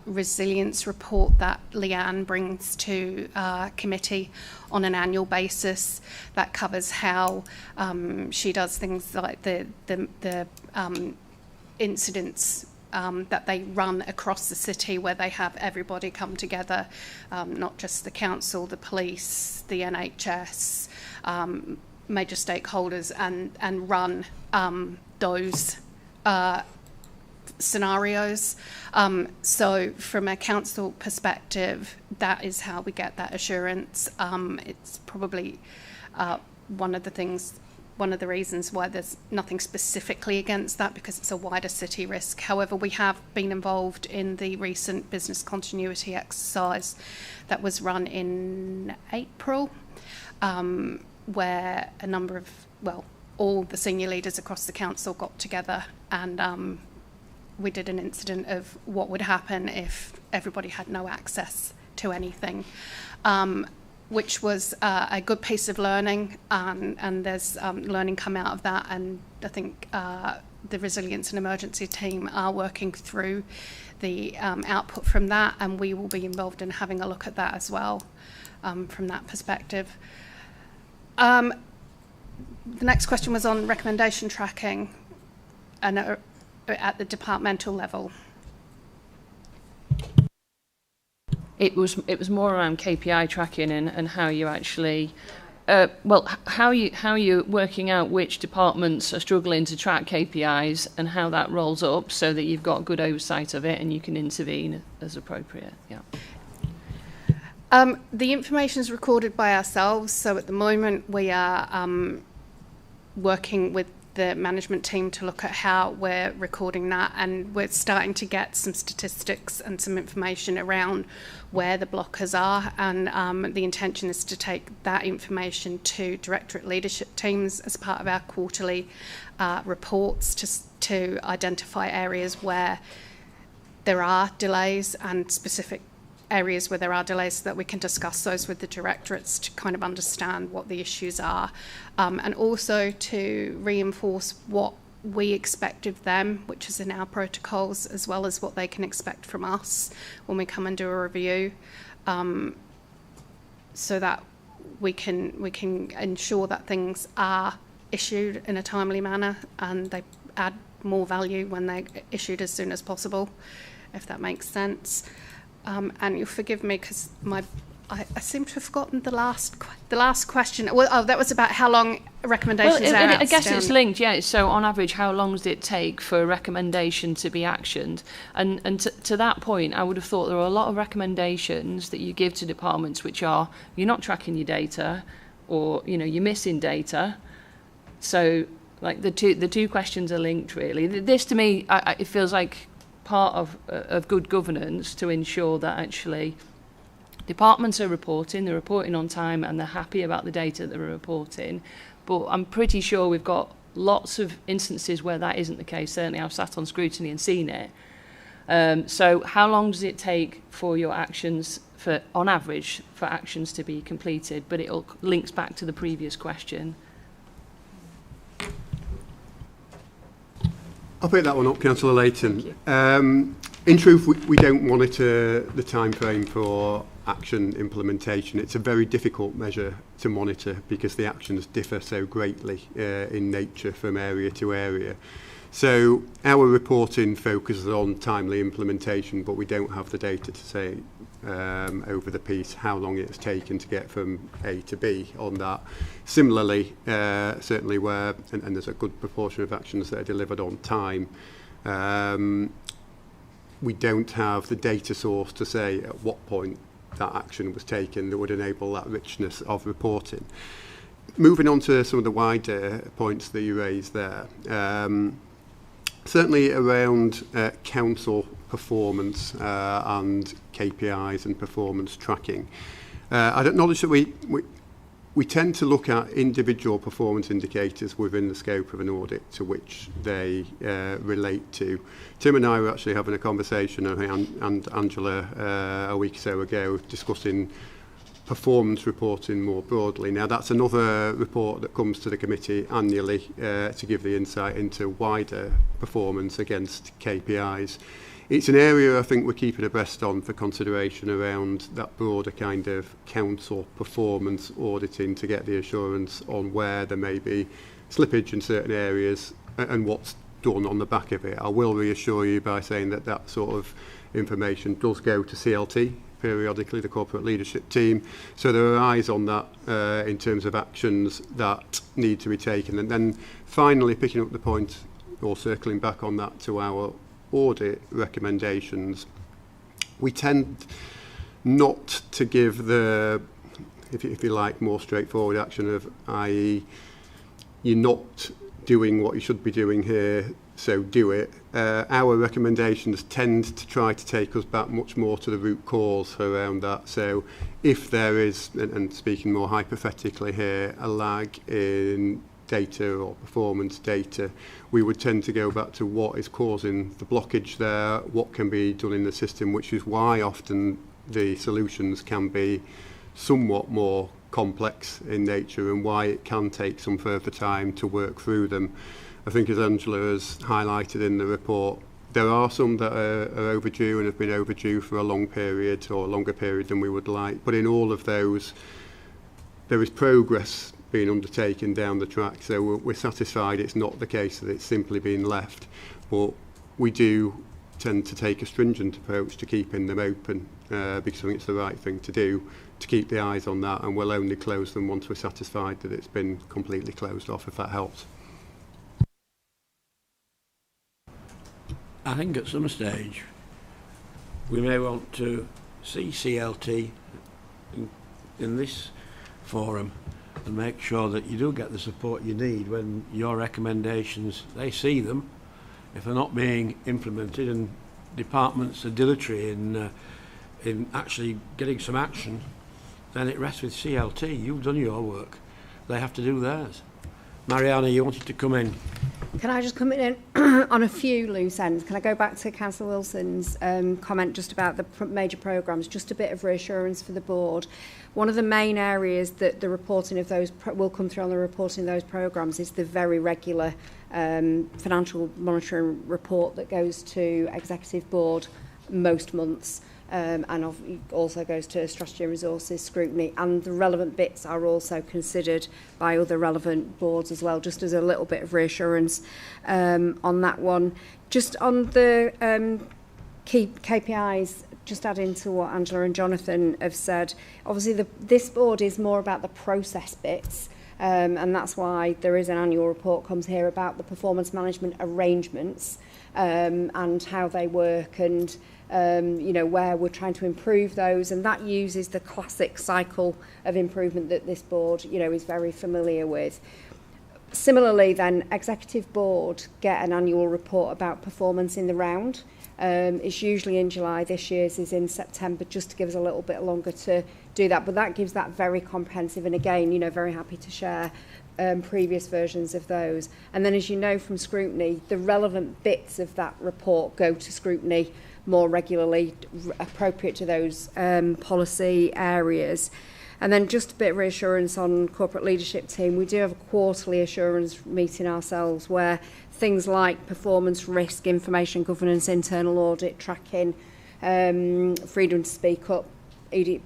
resilience report that Leanne brings to committee on an annual basis. That covers how she does things like the incidents that they run across the city, where they have everybody come together, not just the council, the police, the NHS, major stakeholders, and run those scenarios. So from a council perspective, that is how we get that assurance. It's probably one of the reasons why there's nothing specifically against that, because it's a wider city risk. However, we have been involved in the recent business continuity exercise that was run in April, where a number of, all the senior leaders across the council got together and we did an incident of what would happen if everybody had no access to anything, which was a good piece of learning, and there's learning come out of that, and I think the resilience and emergency team are working through the output from that, and we will be involved in having a look at that as well from that perspective. The next question was on recommendation tracking and at the departmental level. It was more around KPI tracking and how you actually, how you're working out which departments are struggling to track KPIs and how that rolls up so that you've got good oversight of it and you can intervene as appropriate. Yeah. The information is recorded by ourselves, so at the moment we are working with the management team to look at how we're recording that, and we're starting to get some statistics and some information around where the blockers are, and the intention is to take that information to directorate leadership teams as part of our quarterly reports to identify areas where there are delays and specific areas where there are delays so that we can discuss those with the directorates to kind of understand what the issues are, and also to reinforce what we expect of them, which is in our protocols, as well as what they can expect from us when we come and do a review, so that we can ensure that things are issued in a timely manner and they add more value when they're issued as soon as possible, if that makes sense. And you'll forgive me because I seem to have forgotten the last question. Well, that was about how long recommendations are outstanding. I guess it's linked, yeah. So on average, how long does it take for a recommendation to be actioned? And to that point, I would have thought there are a lot of recommendations that you give to departments which are, you're not tracking your data, or you're missing data. So like the two questions are linked really. This to me, it feels like part of good governance to ensure that actually departments are reporting, they're reporting on time and they're happy about the data that they're reporting. But I'm pretty sure we've got lots of instances where that isn't the case. Certainly I've sat on scrutiny and seen it. So how long does it take for your actions, on average, for actions to be completed? But it links back to the previous question. I'll pick that one up, Councillor Layton. In truth, we don't monitor the time frame for action implementation. It's a very difficult measure to monitor because the actions differ so greatly in nature from area to area. So our reporting focuses on timely implementation, but we don't have the data to say over the piece how long it's taken to get from A to B on that. Similarly, certainly where, and there's a good proportion of actions that are delivered on time, we don't have the data source to say at what point that action was taken that would enable that richness of reporting. Moving on to some of the wider points that you raised there, certainly around council performance and KPIs and performance tracking. I'd acknowledge that we tend to look at individual performance indicators within the scope of an audit to which they relate to. Tim and I were actually having a conversation, and Angela, a week or so ago, discussing performance reporting more broadly. Now, that's another report that comes to the committee annually to give the insight into wider performance against KPIs. It's an area I think we're keeping abreast on for consideration around that broader kind of council performance auditing to get the assurance on where there may be slippage in certain areas and what's done on the back of it. I will reassure you by saying that that sort of information does go to CLT periodically, the corporate leadership team. So there are eyes on that in terms of actions that need to be taken. And then finally, picking up the point or circling back on that to our audit recommendations, we tend not to give the, if you like, more straightforward action of, i.e. you're not doing what you should be doing here, so do it. Our recommendations tend to try to take us back much more to the root cause around that. So if there is, and speaking more hypothetically here, a lag in data or performance data, we would tend to go back to what is causing the blockage there, what can be done in the system, which is why often the solutions can be somewhat more complex in nature and why it can take some further time to work through them. I think, as Angela has highlighted in the report, there are some that are overdue and have been overdue for a long period or a longer period than we would like, but in all of those there is progress being undertaken down the track, so we're satisfied it's not the case that it's simply been left, but we do tend to take a stringent approach to keeping them open because I think it's the right thing to do, to keep the eyes on that, and we'll only close them once we're satisfied that it's been completely closed off, if that helps. I think at some stage we may want to see CLT in this forum and make sure that you do get the support you need when your recommendations, they see them. If they're not being implemented and departments are dilatory in actually getting some action, then it rests with CLT. You've done your work. They have to do theirs. Mariana, you wanted to come in. Can I just come in on a few loose ends? Can I go back to Councillor Wilson's comment just about the major programmes, just a bit of reassurance for the board. One of the main areas that the reporting of those will come through on the reporting of those programmes is the very regular financial monitoring report that goes to Executive Board most months. And also goes to strategy and resources scrutiny, and the relevant bits are also considered by other relevant boards as well, just as a little bit of reassurance on that one. Just on the key KPIs, just adding to what Angela and Jonathan have said, obviously this board is more about the process bits, and that's why there is an annual report comes here about the performance management arrangements and how they work, and you know, where we're trying to improve those, and that uses the classic cycle of improvement that this board, you know, is very familiar with. Similarly then, Executive Board get an annual report about performance in the round. It's usually in July, this year's is in September, just to give us a little bit longer to do that, but that gives that very comprehensive, and again, you know, very happy to share previous versions of those. And then, as you know from scrutiny, the relevant bits of that report go to scrutiny more regularly, appropriate to those policy areas. And then just a bit of reassurance on corporate leadership team. We do have a quarterly assurance meeting ourselves where things like performance, risk, information governance, internal audit, tracking, freedom to speak up,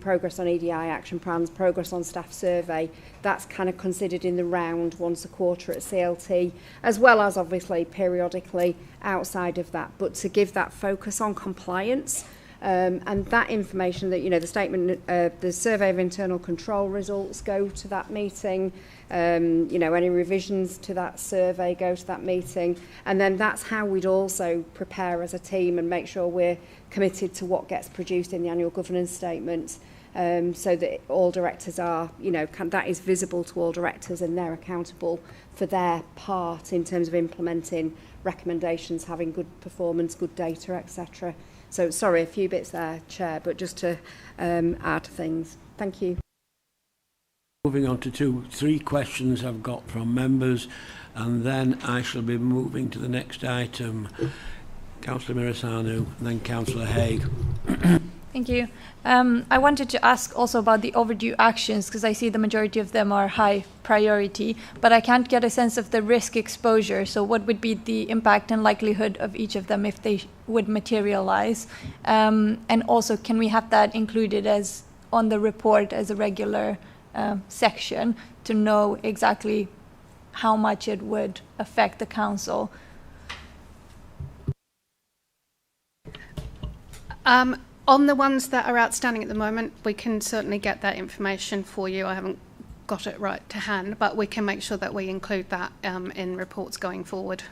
progress on EDI action plans, progress on staff survey, that's kind of considered in the round once a quarter at CLT, as well as obviously periodically outside of that, but to give that focus on compliance and that information that, you know, the statement, the survey of internal control results go to that meeting, you know, any revisions to that survey go to that meeting, and then that's how we'd also prepare as a team and make sure we're committed to what gets produced in the annual governance statement, so that all directors are, you know, that is visible to all directors and they're accountable for their part in terms of implementing recommendations, having good performance, good data, etc. So sorry, a few bits there, Chair, but just to add things. Thank you. Moving on to three questions I've got from members, and then I shall be moving to the next item. Councillor Mirisanu, and then Councillor Haig. Thank you. I wanted to ask also about the overdue actions, because I see the majority of them are high priority, but I can't get a sense of the risk exposure. So what would be the impact and likelihood of each of them if they would materialize? And also, can we have that included as on the report as a regular section to know exactly how much it would affect the council? On the ones that are outstanding at the moment, we can certainly get that information for you. I haven't got it right to hand, but we can make sure that we include that in reports going forward.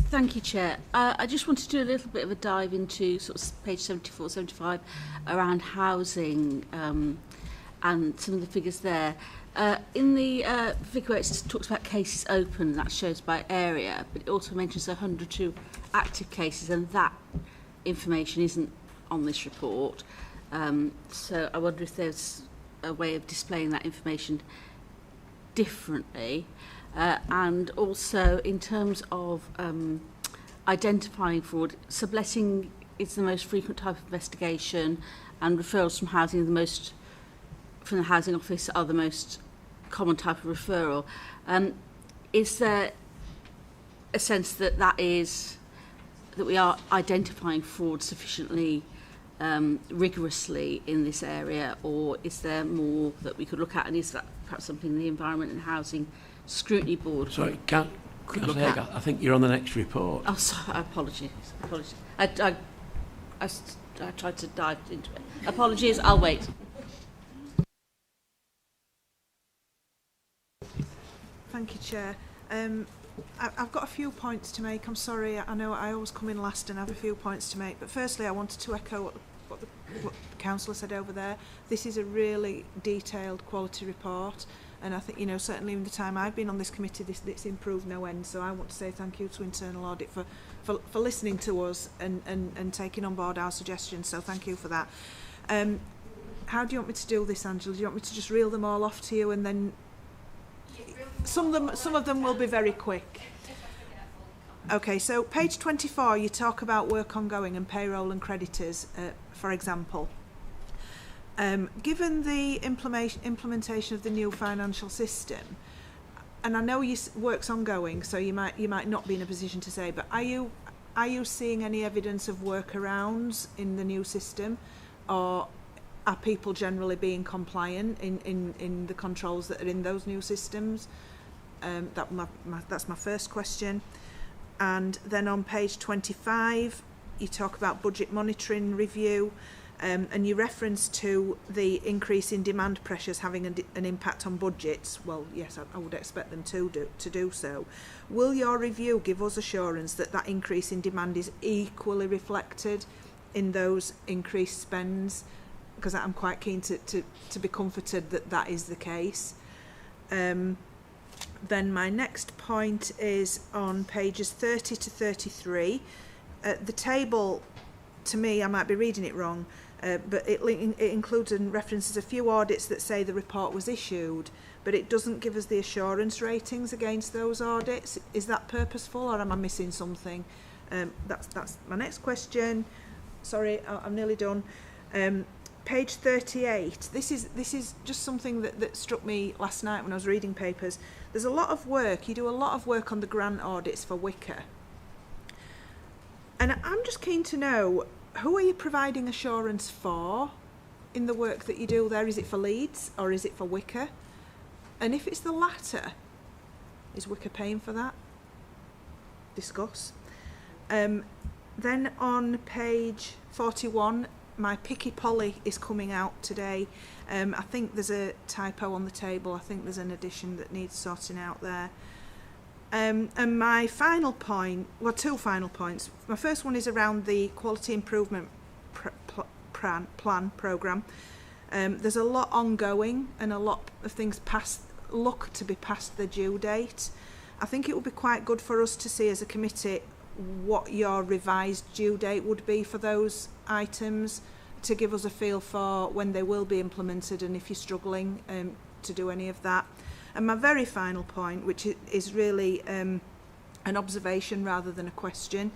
Thank you, Chair. I just wanted to do a little bit of a dive into sort of page 74, 75 around housing and some of the figures there. In the figure it talks about cases open, that shows by area, but it also mentions 102 active cases, and that information isn't on this report. So I wonder if there's a way of displaying that information differently. And also in terms of identifying fraud, subletting is the most frequent type of investigation, and referrals from housing are from the housing office are the most common type of referral. Is there a sense that that we are identifying fraud sufficiently rigorously in this area, or is there more that we could look at, and is that perhaps something the Environment and Housing Scrutiny Board Sorry, could look at? I think you're on the next report. Oh, sorry, apologies. I tried to dive into it. Apologies, I'll wait. Thank you, Chair. I've got a few points to make. I'm sorry, I know I always come in last and have a few points to make. But firstly, I wanted to echo what the Councillor said over there. This is a really detailed quality report. And I think, you know, certainly in the time I've been on this committee, it's improved no end. So I want to say thank you to Internal Audit for listening to us and taking on board our suggestions. So thank you for that. How do you want me to do this, Angela? Do you want me to just reel them all off to you, and then some of them will be very quick. Okay, so page 24, you talk about work ongoing and payroll and creditors, for example. Given the implementation of the new financial system, and I know work's ongoing, so you might not be in a position to say, but are you seeing any evidence of workarounds in the new system, or are people generally being compliant in the controls that are in those new systems? That's my first question. And then on page 25, you talk about budget monitoring review, and you reference to the increase in demand pressures having an impact on budgets. Well, yes, I would expect them to do so. Will your review give us assurance that that increase in demand is equally reflected in those increased spends? Because I'm quite keen to be comforted that that is the case. Then my next point is on pages 30 to 33. The table, to me, I might be reading it wrong, but it includes and references a few audits that say the report was issued, but it doesn't give us the assurance ratings against those audits. Is that purposeful, or am I missing something? That's my next question. Sorry, I'm nearly done. Page 38. This is just something that struck me last night when I was reading papers. There's a lot of work. You do a lot of work on the grant audits for Wicker. And I'm just keen to know, who are you providing assurance for in the work that you do there? Is it for Leeds or is it for Wicker? And if it's the latter, is Wicker paying for that? Discuss. Then on page 41, my Picky Polly is coming out today. I think there's a typo on the table. I think there's an addition that needs sorting out there. And my final point, well, two final points. My first one is around the quality improvement plan programme. There's a lot ongoing and a lot of things look to be past the due date. I think it would be quite good for us to see as a committee what your revised due date would be for those items, to give us a feel for when they will be implemented and if you're struggling to do any of that. And my very final point, which is really an observation rather than a question.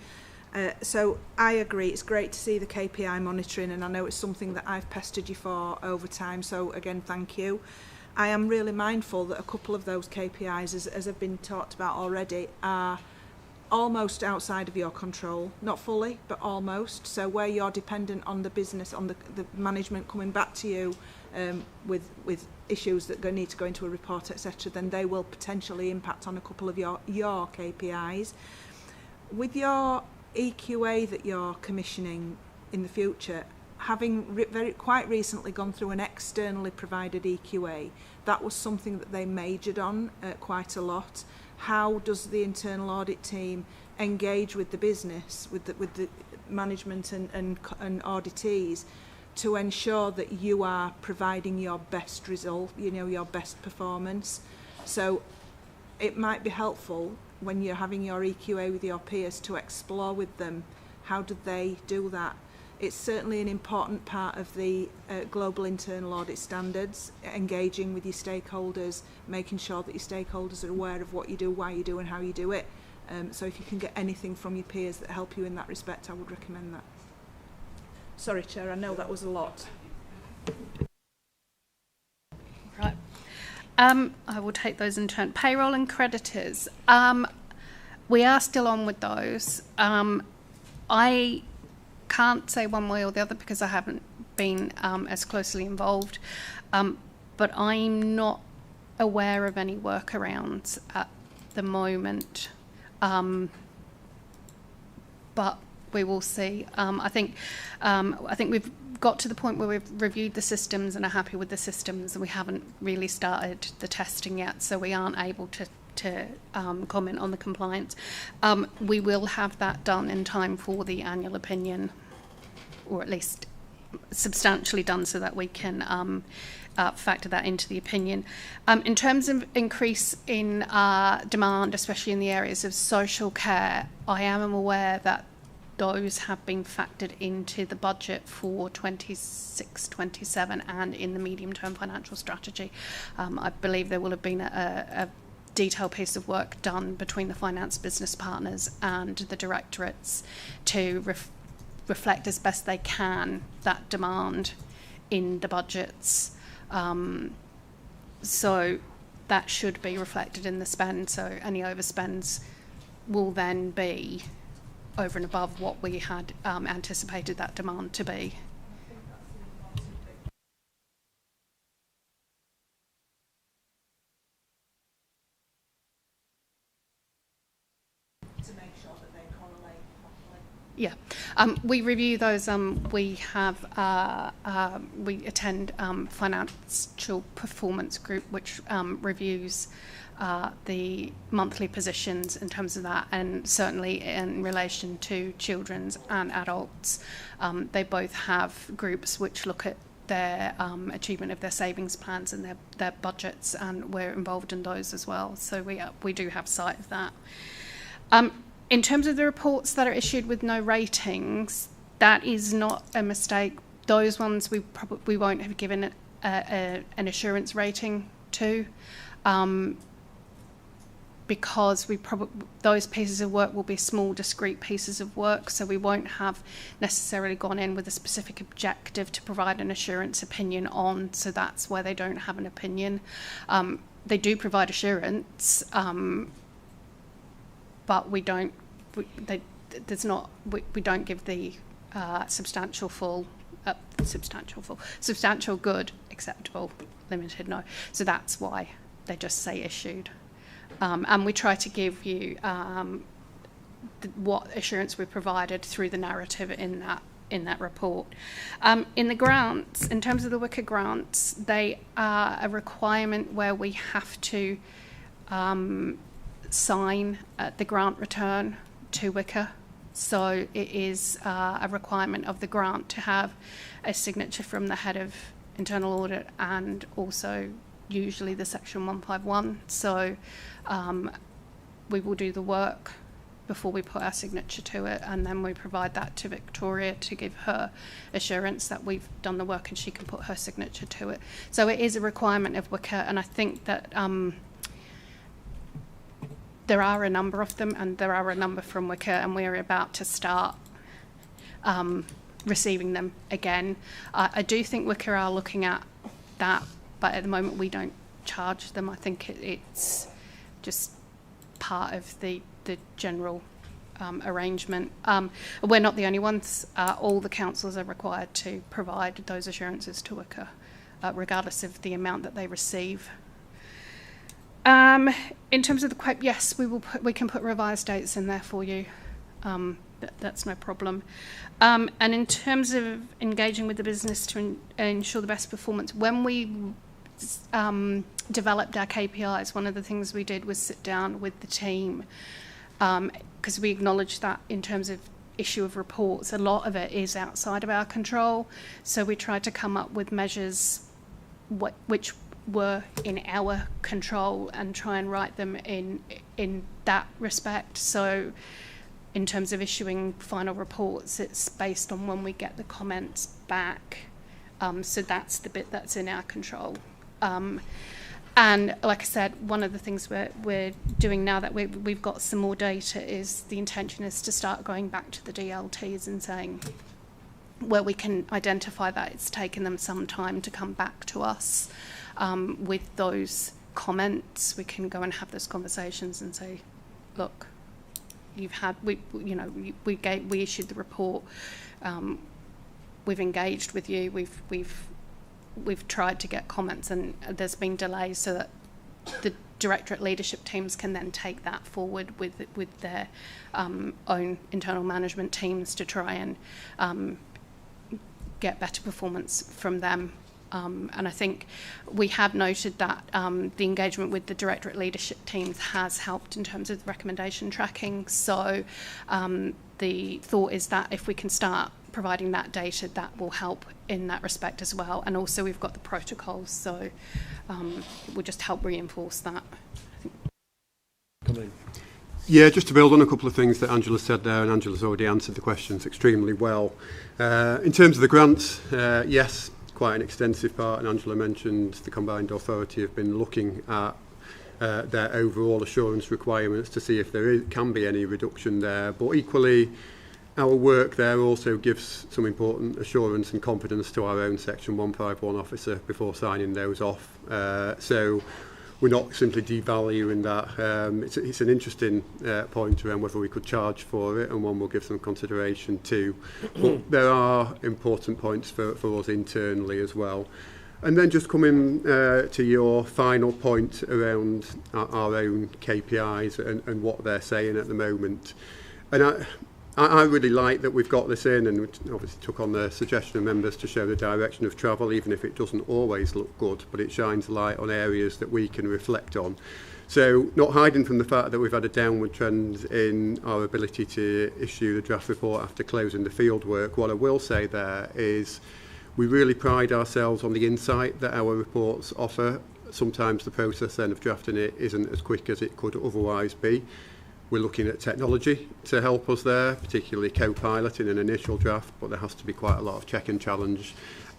So I agree, it's great to see the KPI monitoring, and I know it's something that I've pestered you for over time, so again, thank you. I am really mindful that a couple of those KPIs, as have been talked about already, are almost outside of your control, not fully, but almost. So where you're dependent on the business, on the management coming back to you with issues that need to go into a report, etc., then they will potentially impact on a couple of your KPIs. With your EQA that you're commissioning in the future, having quite recently gone through an externally provided EQA, that was something that they majored on quite a lot. How does the internal audit team engage with the business, with the management and auditees, to ensure that you are providing your best result, your best performance? So it might be helpful when you're having your EQA with your peers to explore with them, how do they do that? It's certainly an important part of the global internal audit standards, engaging with your stakeholders, making sure that your stakeholders are aware of what you do, why you do and how you do it. So if you can get anything from your peers that help you in that respect, I would recommend that. Sorry, Chair, I know that was a lot. Right. I will take those in turn. Payroll and creditors. We are still on with those. I can't say one way or the other because I haven't been as closely involved, but I'm not aware of any workarounds at the moment. But we will see. I think we've got to the point where we've reviewed the systems and are happy with the systems, and we haven't really started the testing yet, so we aren't able to comment on the compliance. We will have that done in time for the annual opinion, or at least substantially done so that we can factor that into the opinion. In terms of increase in demand, especially in the areas of social care, I am aware that those have been factored into the budget for 26-27 and in the medium-term financial strategy. I believe there will have been a detailed piece of work done between the finance business partners and the directorates to reflect as best they can that demand in the budgets. So that should be reflected in the spend, so any overspends will then be over and above what we had anticipated that demand to be. To make sure that they correlate properly. Yeah, we review those. We attend financial performance group, which reviews the monthly positions in terms of that, and certainly in relation to children's and adults. They both have groups which look at their achievement of their savings plans and their budgets, and we're involved in those as well. So we do have sight of that. In terms of the reports that are issued with no ratings, that is not a mistake. Those ones we won't have given an assurance rating to, because those pieces of work will be small, discrete pieces of work, so we won't have necessarily gone in with a specific objective to provide an assurance opinion on, so that's where they don't have an opinion. They do provide assurance, but we don't give the substantial good, acceptable, limited, no. So that's why they just say issued. And we try to give you what assurance we provided through the narrative in that report. In the grants, in terms of the WICA grants, they are a requirement where we have to sign the grant return to WICA. So it is a requirement of the grant to have a signature from the head of internal audit and also usually the section 151. So we will do the work before we put our signature to it, and then we provide that to Victoria to give her assurance that we've done the work and she can put her signature to it. So it is a requirement of WICA, and I think that there are a number of them, and there are a number from WICA, and we're about to start receiving them again. I do think WICA are looking at that, but at the moment we don't charge them. I think it's just part of the general arrangement. We're not the only ones. All the councils are required to provide those assurances to WICA, regardless of the amount that they receive. In terms of the quote, yes, we can put revised dates in there for you. That's no problem. And in terms of engaging with the business to ensure the best performance, when we developed our KPIs, one of the things we did was sit down with the team, because we acknowledged that in terms of issue of reports, a lot of it is outside of our control. So we tried to come up with measures which were in our control and try and write them in that respect. So in terms of issuing final reports, it's based on when we get the comments back. So that's the bit that's in our control. And like I said, one of the things we're doing now that we've got some more data is the intention is to start going back to the DLTs and saying where we can identify that it's taken them some time to come back to us with those comments. We can go and have those conversations and say, look, we issued the report. We've engaged with you. We've tried to get comments, and there's been delays, so that the directorate leadership teams can then take that forward with their own internal management teams to try and get better performance from them. And I think we have noted that the engagement with the directorate leadership teams has helped in terms of the recommendation tracking. So the thought is that if we can start providing that data, that will help in that respect as well. And also we've got the protocols, so it will just help reinforce that. Come in. Yeah, just to build on a couple of things that Angela said there, and Angela's already answered the questions extremely well. In terms of the grants, yes, quite an extensive part, and Angela mentioned the Combined Authority have been looking at their overall assurance requirements to see if there can be any reduction there. But equally, our work there also gives some important assurance and confidence to our own Section 151 officer before signing those off. So we're not simply devaluing that. It's an interesting point around whether we could charge for it, and one we'll give some consideration to. But there are important points for us internally as well. And then just coming to your final point around our own KPIs and what they're saying at the moment. And I really like that we've got this in, and obviously took on the suggestion of members to show the direction of travel, even if it doesn't always look good, but it shines light on areas that we can reflect on. So not hiding from the fact that we've had a downward trend in our ability to issue the draft report after closing the field work, what I will say there is we really pride ourselves on the insight that our reports offer. Sometimes the process then of drafting it isn't as quick as it could otherwise be. We're looking at technology to help us there, particularly co-pilot in an initial draft, but there has to be quite a lot of check and challenge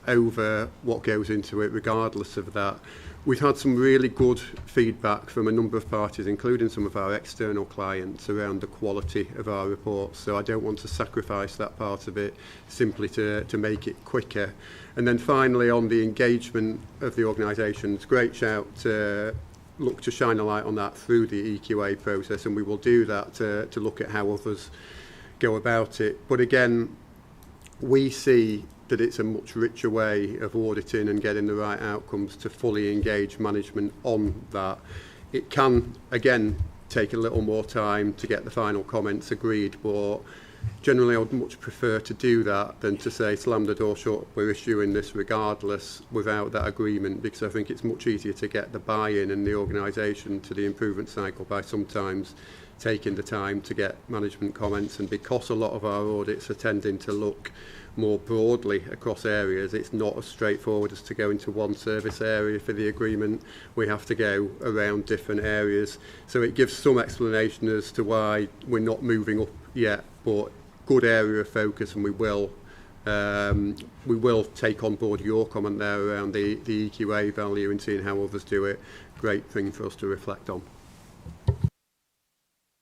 over what goes into it regardless of that. We've had some really good feedback from a number of parties, including some of our external clients, around the quality of our reports. So I don't want to sacrifice that part of it simply to make it quicker. And then finally, on the engagement of the organisations, great shout to look to shine a light on that through the EQA process, and we will do that to look at how others go about it. But again, we see that it's a much richer way of auditing and getting the right outcomes to fully engage management on that. It can, again, take a little more time to get the final comments agreed, but generally I would much prefer to do that than to say slam the door shut, we're issuing this regardless, without that agreement, because I think it's much easier to get the buy-in in the organisation to the improvement cycle by sometimes taking the time to get management comments. And because a lot of our audits are tending to look more broadly across areas, it's not as straightforward as to go into one service area for the agreement. We have to go around different areas, so it gives some explanation as to why we're not moving up yet, but good area of focus, and we will take on board your comment there around the EQA value and seeing how others do it. Great thing for us to reflect on.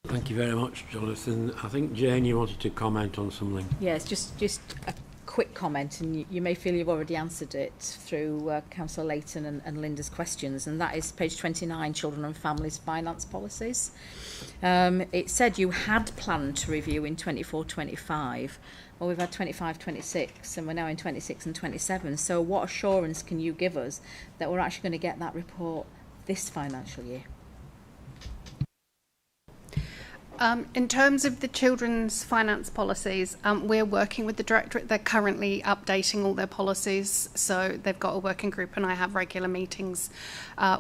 Thank you very much, Jonathan. I think, Jane, you wanted to comment on something. Yes, just a quick comment, and you may feel you've already answered it through Councillor Layton and Linda's questions, and that is page 29, Children and Families Finance Policies. It said you had planned to review in 24-25. Well, we've had 25-26, and we're now in 26 and 27. So what assurance can you give us that we're actually going to get that report this financial year? In terms of the children's finance policies, we're working with the Directorate. They're currently updating all their policies, so they've got a working group, and I have regular meetings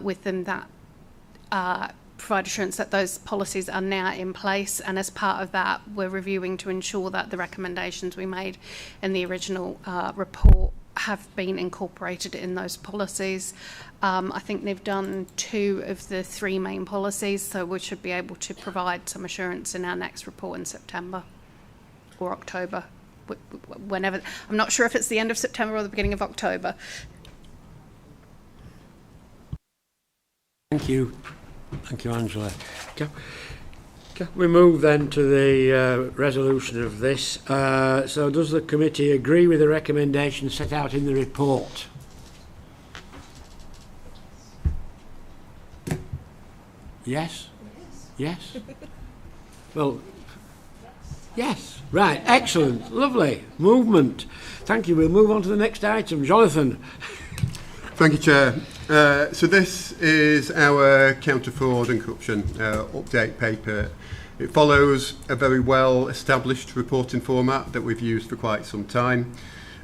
with them that provide assurance that those policies are now in place, and as part of that we're reviewing to ensure that the recommendations we made in the original report have been incorporated in those policies. I think they've done 2 of the 3 main policies, so we should be able to provide some assurance in our next report in September or October, whenever. I'm not sure if it's the end of September or the beginning of October. Thank you, Angela. Can we move then to the resolution of this? So does the committee agree with the recommendations set out in the report? Yes? Yes? Well, yes. Right, excellent, lovely. Movement. Thank you. We'll move on to the next item. Jonathan. Thank you, Chair. So this is our counter fraud and corruption update paper. It follows a very well established reporting format that we've used for quite some time.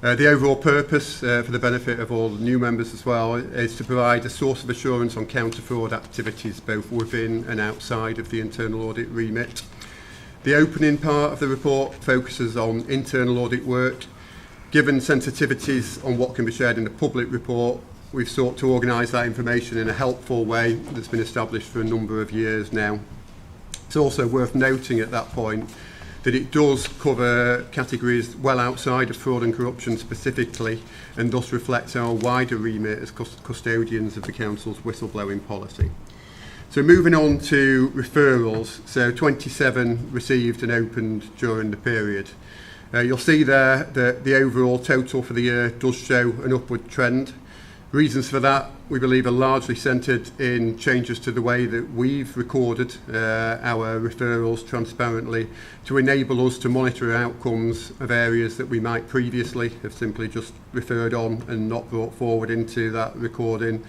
The overall purpose, for the benefit of all the new members as well, is to provide a source of assurance on counter fraud activities both within and outside of the internal audit remit. The opening part of the report focuses on internal audit work. Given sensitivities on what can be shared in the public report, we've sought to organise that information in a helpful way that's been established for a number of years now. It's also worth noting at that point that it does cover categories well outside of fraud and corruption specifically, and thus reflects our wider remit as custodians of the Council's whistleblowing policy. So moving on to referrals, so 27 received and opened during the period. You'll see there that the overall total for the year does show an upward trend. Reasons for that, we believe, are largely centred in changes to the way that we've recorded our referrals transparently to enable us to monitor outcomes of areas that we might previously have simply just referred on and not brought forward into that recording.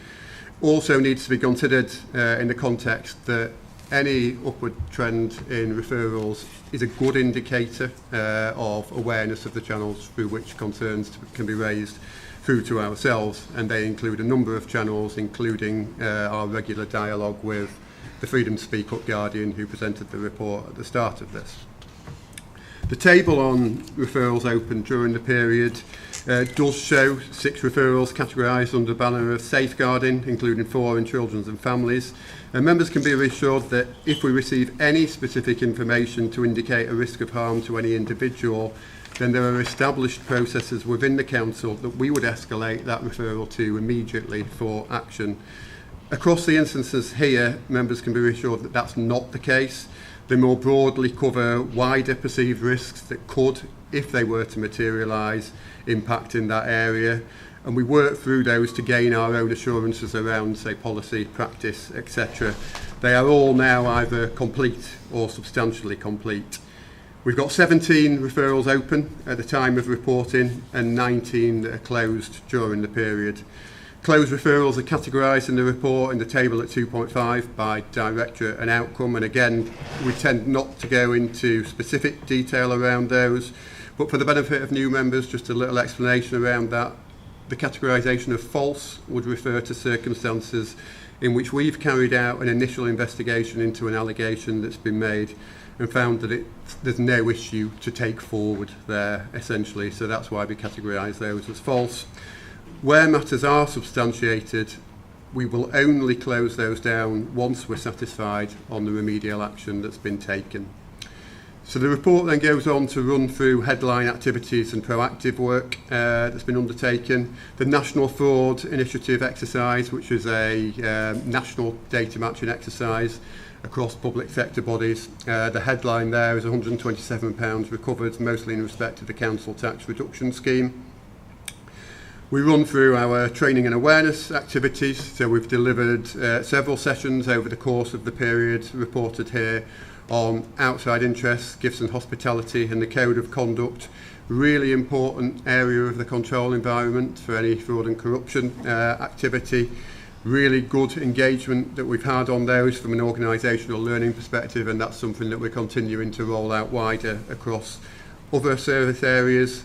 Also needs to be considered in the context that any upward trend in referrals is a good indicator of awareness of the channels through which concerns can be raised through to ourselves, and they include a number of channels, including our regular dialogue with the Freedom to Speak Up Guardian, who presented the report at the start of this. The table on referrals opened during the period does show 6 referrals categorised under the banner of safeguarding, including 4 in children and families. And members can be reassured that if we receive any specific information to indicate a risk of harm to any individual, then there are established processes within the Council that we would escalate that referral to immediately for action. Across the instances here, members can be reassured that that's not the case. They more broadly cover wider perceived risks that could, if they were to materialise, impact in that area. And we work through those to gain our own assurances around, say, policy, practice, etc. They are all now either complete or substantially complete. We've got 17 referrals open at the time of reporting and 19 that are closed during the period. Closed referrals are categorised in the report in the table at 2.5 by directorate and outcome, and again we tend not to go into specific detail around those, but for the benefit of new members, just a little explanation around that. The categorisation of false would refer to circumstances in which we've carried out an initial investigation into an allegation that's been made and found that there's no issue to take forward there, essentially. So that's why we categorise those as false. Where matters are substantiated, we will only close those down once we're satisfied on the remedial action that's been taken. So the report then goes on to run through headline activities and proactive work that's been undertaken. The National Fraud Initiative exercise, which is a national data matching exercise across public sector bodies. The headline there is £127 recovered, mostly in respect of the council tax reduction scheme. We run through our training and awareness activities, so we've delivered several sessions over the course of the period reported here on outside interests, gifts and hospitality and the code of conduct. Really important area of the control environment for any fraud and corruption activity. Really good engagement that we've had on those from an organisational learning perspective, and that's something that we're continuing to roll out wider across other service areas.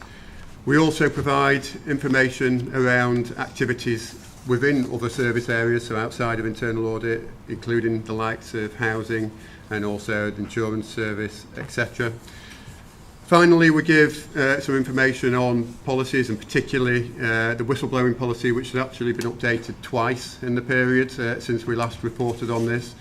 We also provide information around activities within other service areas, so outside of internal audit, including the likes of housing and also the insurance service, etc. Finally, we give some information on policies, and particularly the whistleblowing policy, which has actually been updated twice in the period since we last reported on this.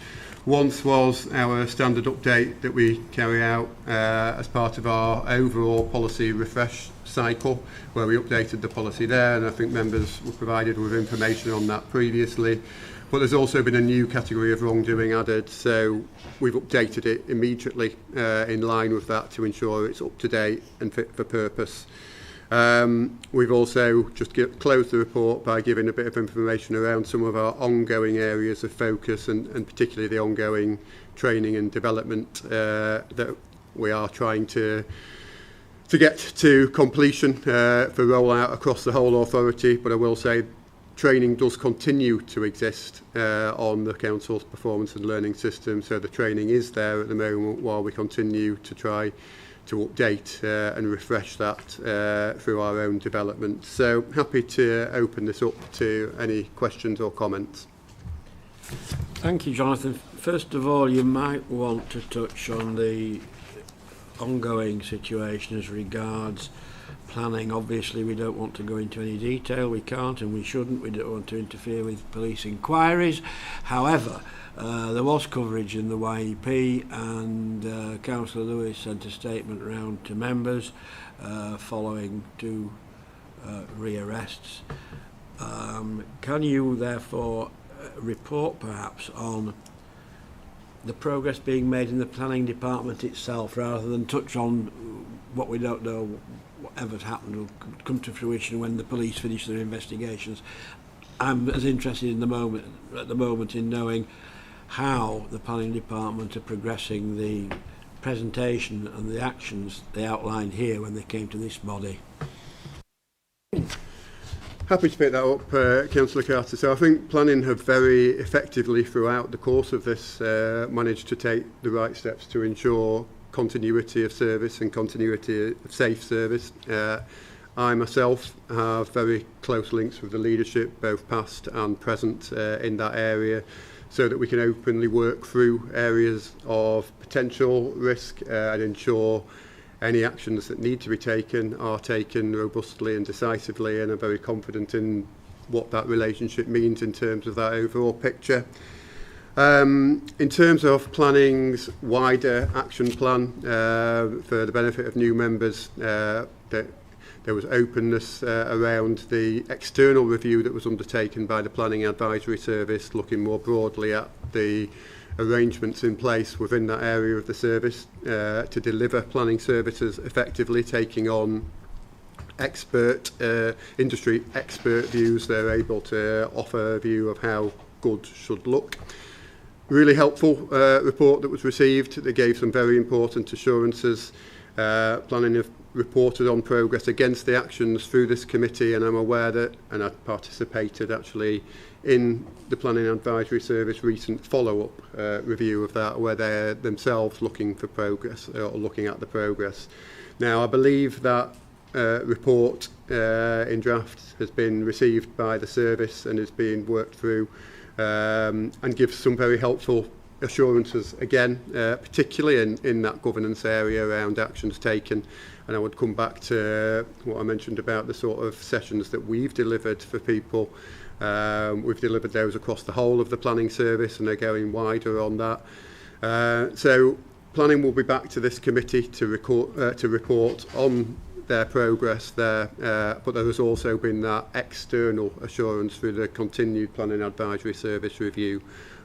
Once was our standard update that we carry out as part of our overall policy refresh cycle, where we updated the policy there, and I think members were provided with information on that previously. But there's also been a new category of wrongdoing added, so we've updated it immediately in line with that to ensure it's up to date and fit for purpose. We've also just closed the report by giving a bit of information around some of our ongoing areas of focus, and particularly the ongoing training and development that we are trying to get to completion for rollout across the whole authority. But I will say training does continue to exist on the Council's performance and learning system, so the training is there at the moment while we continue to try to update and refresh that through our own development. So happy to open this up to any questions or comments. Thank you, Jonathan. First of all, you might want to touch on the ongoing situation as regards planning. Obviously, we don't want to go into any detail. We can't and we shouldn't. We don't want to interfere with police inquiries. However, there was coverage in the YEP, and Councillor Lewis sent a statement round to members following two rearrests. Can you therefore report perhaps on the progress being made in the planning department itself, rather than touch on what we don't know, whatever's happened will come to fruition when the police finish their investigations? I'm as interested at the moment in knowing how the planning department are progressing the presentation and the actions they outlined here when they came to this body. Happy to pick that up, Councillor Carter. So I think planning have very effectively throughout the course of this managed to take the right steps to ensure continuity of service and continuity of safe service. I myself have very close links with the leadership, both past and present, in that area, so that we can openly work through areas of potential risk and ensure any actions that need to be taken are taken robustly and decisively, and I'm very confident in what that relationship means in terms of that overall picture. In terms of planning's wider action plan, for the benefit of new members, that there was openness around the external review that was undertaken by the Planning Advisory Service, looking more broadly at the arrangements in place within that area of the service to deliver planning services effectively, taking on industry expert views. They're able to offer a view of how good should look. Really helpful report that was received. They gave some very important assurances. Planning have reported on progress against the actions through this committee, and I'm aware that, and I participated actually in the Planning Advisory Service recent follow-up review of that, where they're themselves looking for progress, or looking at the progress. Now, I believe that report in draft has been received by the service and is being worked through, and gives some very helpful assurances again, particularly in that governance area around actions taken. And I would come back to what I mentioned about the sort of sessions that we've delivered for people. We've delivered those across the whole of the planning service, and they're going wider on that. So planning will be back to this committee to report on their progress there, but there has also been that external assurance through the continued Planning Advisory Service review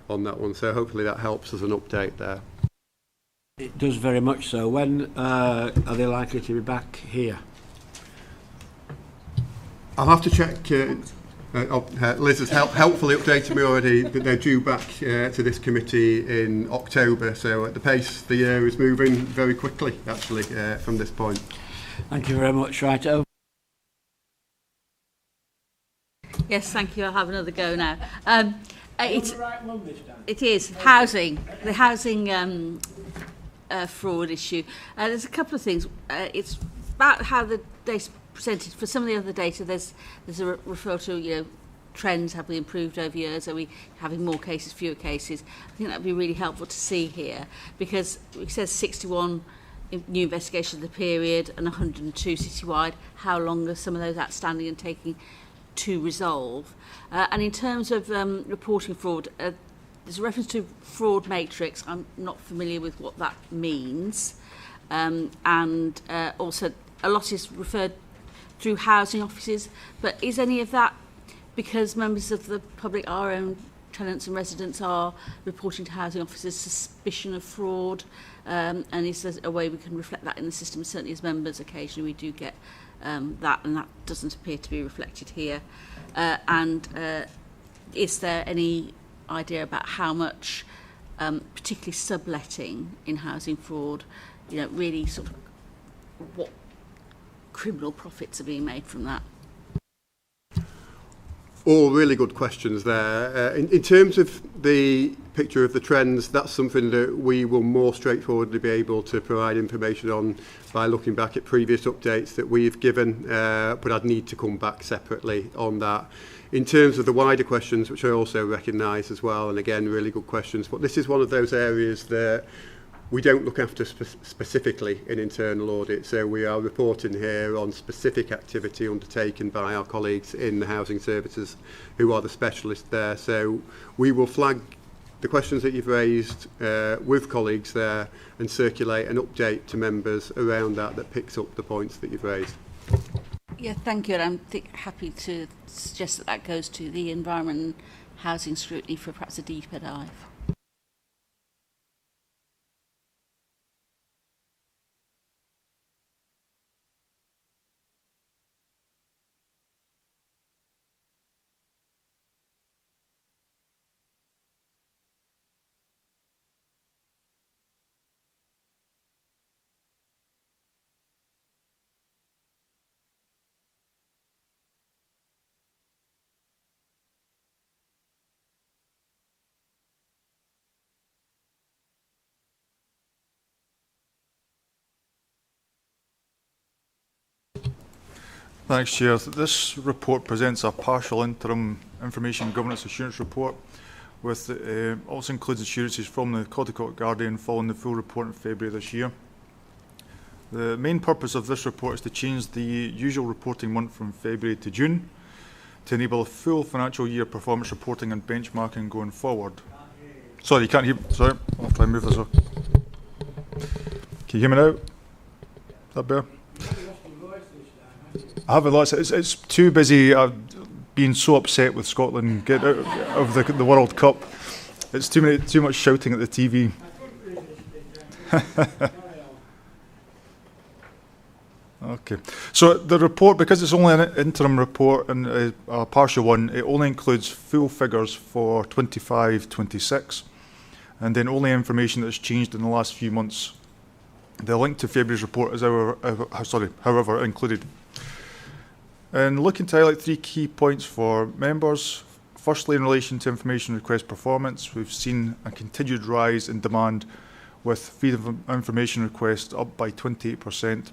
on that one. So hopefully that helps as an update there. It does very much so. When are they likely to be back here? I'll have to check. Liz has helpfully updated me already that they're due back to this committee in October. So at the pace the year is moving very quickly, actually, from this point. Thank you very much. Right over. Yes, thank you. I'll have another go now. It is housing, the housing fraud issue. There's a couple of things. It's about how the data presented. For some of the other data, there's a referral to, trends. Have we improved over years? Are we having more cases, fewer cases? I think that would be really helpful to see here, because it says 61 new investigations of the period and 102 citywide. How long are some of those outstanding and taking to resolve? And in terms of reporting fraud, there's a reference to fraud matrix. I'm not familiar with what that means. And also, a lot is referred through housing offices, but is any of that because members of the public, our own tenants and residents, are reporting to housing officers suspicion of fraud? And is there a way we can reflect that in the system? Certainly as members, occasionally we do get that, and that doesn't appear to be reflected here. And is there any idea about how much, particularly subletting in housing fraud, really sort of what criminal profits are being made from that? All really good questions there. In terms of the picture of the trends, that's something that we will more straightforwardly be able to provide information on by looking back at previous updates that we've given, but I'd need to come back separately on that. In terms of the wider questions, which I also recognise as well, and again, really good questions, but this is one of those areas that we don't look after specifically in internal audit, so we are reporting here on specific activity undertaken by our colleagues in the housing services who are the specialists there. So we will flag the questions that you've raised with colleagues there and circulate an update to members around that picks up the points that you've raised. Yeah, thank you. And I'm happy to suggest that that goes to the environment and housing scrutiny for perhaps a deeper dive. Thanks, Chair. This report presents a partial interim information governance assurance report, with also includes assurances from the Caldicott Guardian following the full report in February this year. The main purpose of this report is to change the usual reporting month from February to June to enable a full financial year performance reporting and benchmarking going forward. Sorry, you can't hear. Sorry, I'll try and move this up. Can you hear me now? Is that better? I haven't lost it. It's too busy. I've been so upset with Scotland get out of the World Cup. It's too much shouting at the TV. Okay. So the report, because it's only an interim report and a partial one, it only includes full figures for 25-26, and then only information that's changed in the last few months. The link to February's report is however included. And looking to highlight 3 key points for members. Firstly, in relation to information request performance, we've seen a continued rise in demand, with freedom of information requests up by 28%,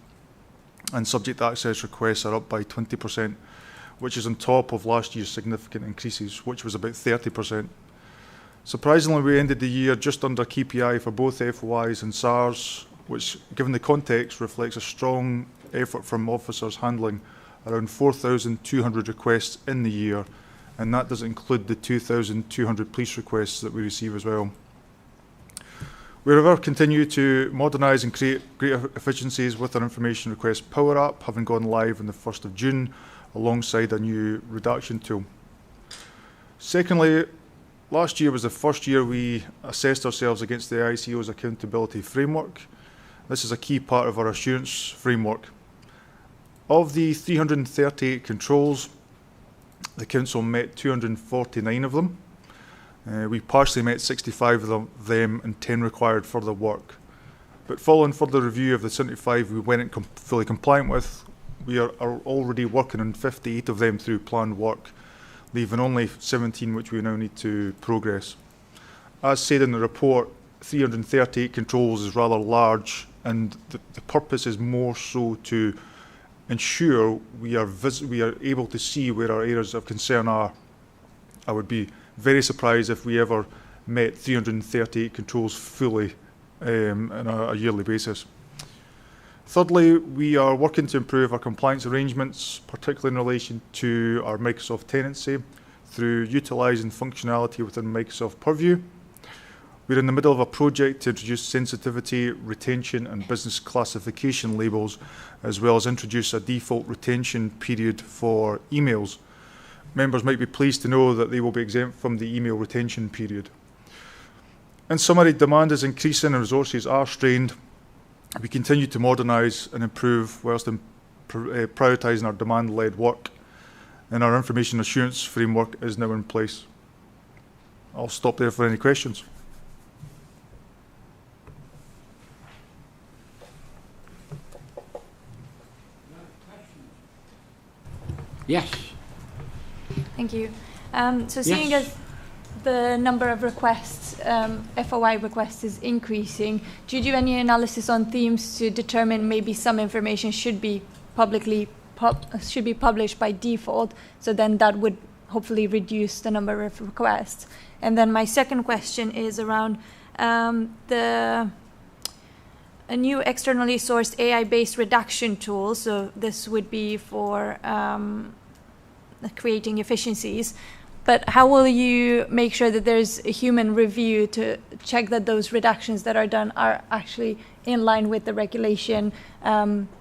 and subject access requests are up by 20%, which is on top of last year's significant increases, which was about 30%. Surprisingly, we ended the year just under KPI for both FOIs and SARS, which, given the context, reflects a strong effort from officers handling around 4,200 requests in the year, and that doesn't include the 2,200 police requests that we receive as well. We, however, continue to modernise and create greater efficiencies with our information request Power App, having gone live on the 1st of June, alongside a new redaction tool. Secondly, last year was the first year we assessed ourselves against the ICO's accountability framework. This is a key part of our assurance framework. Of the 338 controls, the Council met 249 of them. We partially met 65 of them and 10 required further work. But following further review of the 75 we weren't fully compliant with, we are already working on 58 of them through planned work, leaving only 17 which we now need to progress. As said in the report, 338 controls is rather large, and the purpose is more so to ensure we are able to see where our areas of concern are. I would be very surprised if we ever met 338 controls fully on a yearly basis. Thirdly, we are working to improve our compliance arrangements, particularly in relation to our Microsoft tenancy, through utilising functionality within Microsoft Purview. We're in the middle of a project to introduce sensitivity, retention and business classification labels, as well as introduce a default retention period for emails. Members might be pleased to know that they will be exempt from the email retention period. In summary, demand is increasing and resources are strained. We continue to modernise and improve whilst prioritising our demand-led work, and our information assurance framework is now in place. I'll stop there for any questions. Yes. Thank you. So seeing Yes. as the number of requests, FOI requests is increasing, do you do any analysis on themes to determine maybe some information should be published by default, so then that would hopefully reduce the number of requests? And then my second question is around a new externally sourced AI-based redaction tool. So this would be for creating efficiencies. But how will you make sure that there's a human review to check that those redactions that are done are actually in line with the regulation?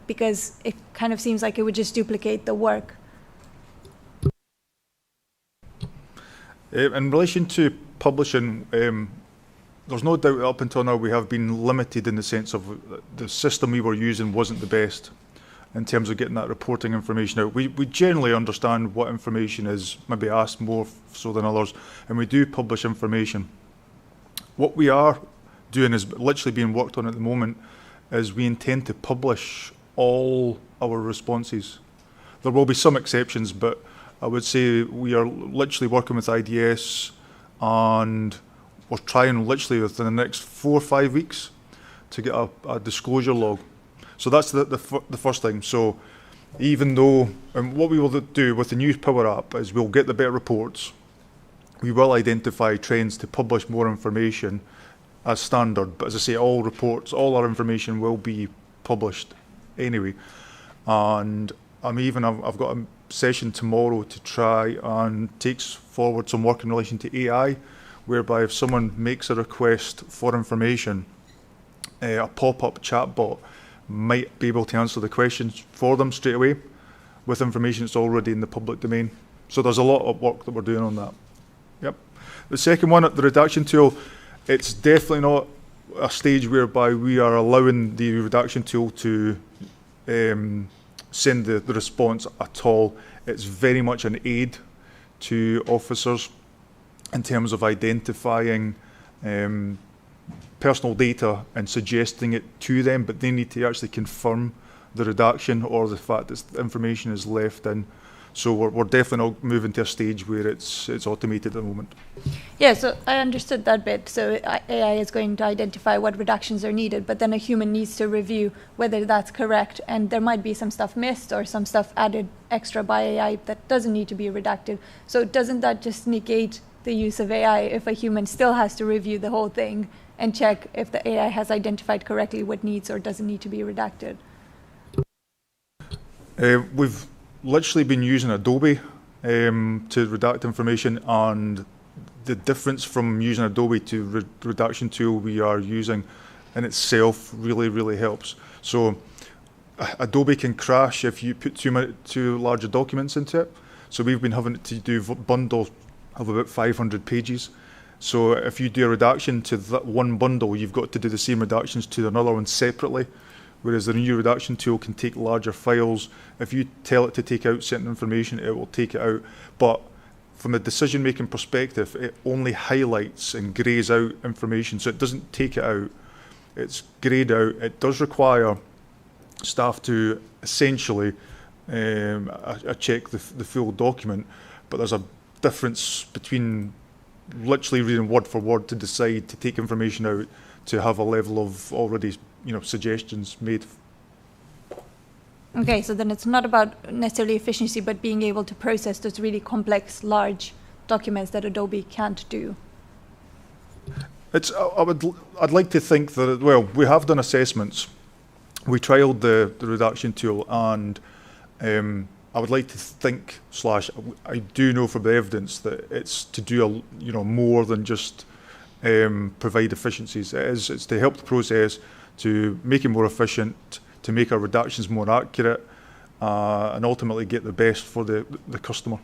Because it kind of seems like it would just duplicate the work. In relation to publishing, there's no doubt that up until now we have been limited in the sense of the system we were using wasn't the best in terms of getting that reporting information out. We generally understand what information is maybe asked more so than others, and we do publish information. What we are doing is literally being worked on at the moment is we intend to publish all our responses. There will be some exceptions, but I would say we are literally working with IDS, and we're trying literally within the next 4 or 5 weeks to get a disclosure log. So that's the first thing. So even though, and what we will do with the new Power App is we'll get the better reports. We will identify trends to publish more information as standard. But as I say, all reports, all our information will be published anyway. And I've got a session tomorrow to try and take forward some work in relation to AI, whereby if someone makes a request for information, a pop-up chatbot might be able to answer the questions for them straight away with information that's already in the public domain. So there's a lot of work that we're doing on that. Yep. The second one, the redaction tool, it's definitely not a stage whereby we are allowing the redaction tool to send the response at all. It's very much an aid to officers in terms of identifying personal data and suggesting it to them, but they need to actually confirm the redaction or the fact that information is left in. So we're definitely not moving to a stage where it's automated at the moment. Yeah, so I understood that bit. So AI is going to identify what redactions are needed, but then a human needs to review whether that's correct. And there might be some stuff missed or some stuff added extra by AI that doesn't need to be redacted. So doesn't that just negate the use of AI if a human still has to review the whole thing and check if the AI has identified correctly what needs or doesn't need to be redacted? We've literally been using Adobe to redact information, and the difference from using Adobe to redaction tool we are using in itself really helps. So Adobe can crash if you put too larger documents into it. So we've been having to do bundles of about 500 pages. So if you do a redaction to that one bundle, you've got to do the same redactions to another one separately, whereas the new redaction tool can take larger files. If you tell it to take out certain information, it will take it out. But from a decision-making perspective, it only highlights and greys out information, so it doesn't take it out. It's greyed out. It does require staff to essentially check the full document, but there's a difference between literally reading word for word to decide to take information out to have a level of already suggestions made. Okay, so then it's not about necessarily efficiency, but being able to process those really complex, large documents that Adobe can't do. I'd like to think that, well, we have done assessments we trialled the redaction tool, and I would like to think / I do know from the evidence that it's to do more than just provide efficiencies. It's to help the process, to make it more efficient, to make our redactions more accurate, and ultimately get the best for the customer.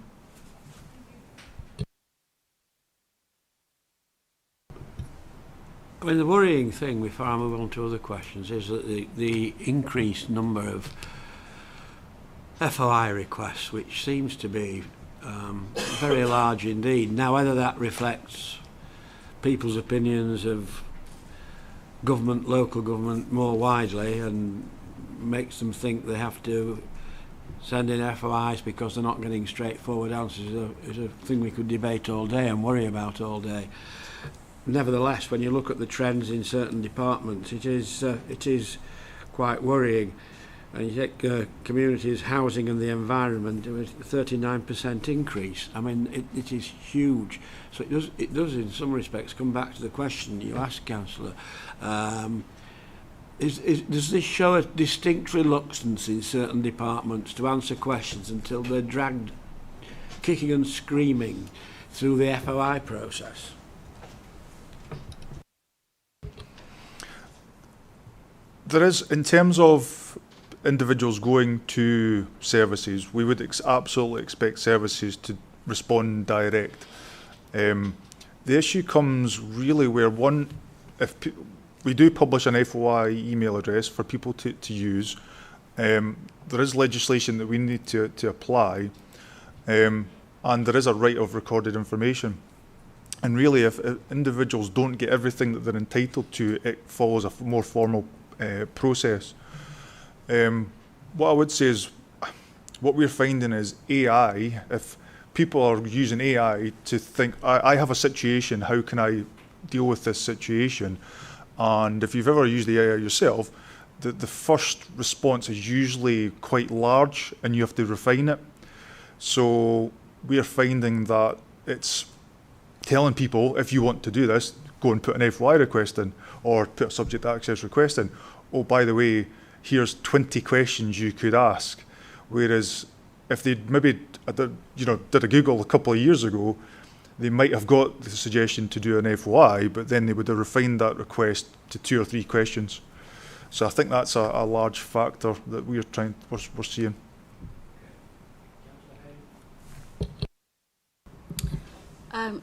I mean, the worrying thing before I move on to other questions is that the increased number of FOI requests, which seems to be very large indeed. Now, whether that reflects people's opinions of government, local government more widely, and makes them think they have to send in FOIs because they're not getting straightforward answers is a thing we could debate all day and worry about all day. Nevertheless, when you look at the trends in certain departments, it is quite worrying. And you take communities, housing and the environment, it was a 39% increase. I mean, it is huge. So it does in some respects come back to the question you asked, Councillor. Does this show a distinct reluctance in certain departments to answer questions until they're dragged kicking and screaming through the FOI process? There is, in terms of individuals going to services, we would absolutely expect services to respond direct. The issue comes really where if we do publish an FOI email address for people to use, there is legislation that we need to apply, and there is a right of recorded information. And really, if individuals don't get everything that they're entitled to, it follows a more formal process. What I would say is, what we're finding is AI, if people are using AI to think, I have a situation, how can I deal with this situation? And if you've ever used AI yourself, the first response is usually quite large and you have to refine it. So we're finding that it's telling people, if you want to do this, go and put an FOI request in, or put a subject access request in. Oh, by the way, here's 20 questions you could ask. Whereas if they maybe did a Google a couple of years ago, they might have got the suggestion to do an FOI, but then they would have refined that request to 2 or 3 questions. So I think that's a large factor that we're seeing.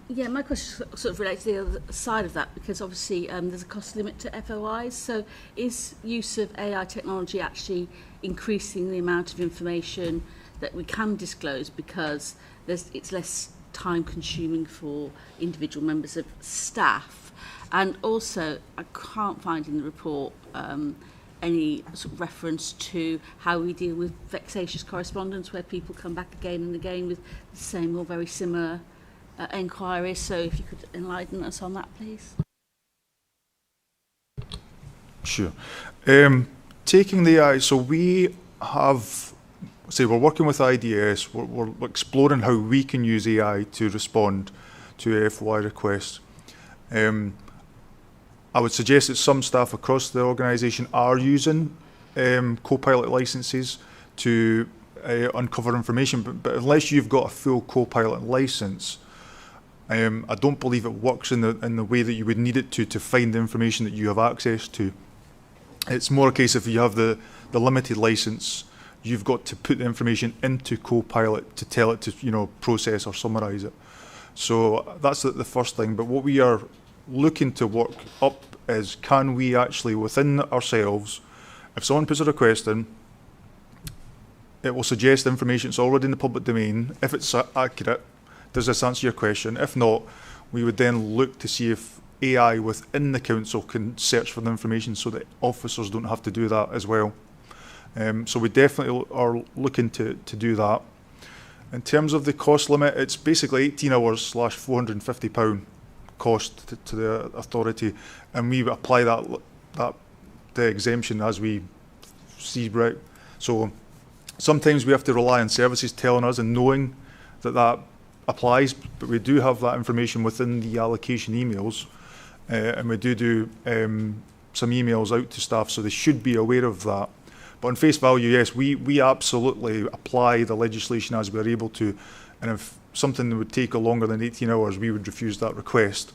Yeah, my question sort of relates to the other side of that, because obviously there's a cost limit to FOIs. So is use of AI technology actually increasing the amount of information that we can disclose, because it's less time consuming for individual members of staff? And also, I can't find in the report any sort of reference to how we deal with vexatious correspondence, where people come back again and again with the same or very similar enquiries. So if you could enlighten us on that, please. Sure. Taking the AI, so we have, we're working with IDS, we're exploring how we can use AI to respond to FOI requests. I would suggest that some staff across the organisation are using Copilot licenses to uncover information, but unless you've got a full Copilot licence, I don't believe it works in the way that you would need it to find the information that you have access to. It's more a case if you have the limited licence, you've got to put the information into Copilot to tell it to process or summarise it. So that's the first thing. But what we are looking to work up is, can we actually within ourselves, if someone puts a request in, it will suggest information that's already in the public domain. If it's accurate, does this answer your question? If not, we would then look to see if AI within the council can search for the information so that officers don't have to do that as well. So we definitely are looking to do that. In terms of the cost limit, it's basically 18 hours / £450 cost to the authority, and we apply the exemption as we see right. So sometimes we have to rely on services telling us and knowing that applies, but we do have that information within the allocation emails, and we do some emails out to staff, so they should be aware of that. But on face value, yes, we absolutely apply the legislation as we're able to, and if something would take longer than 18 hours, we would refuse that request.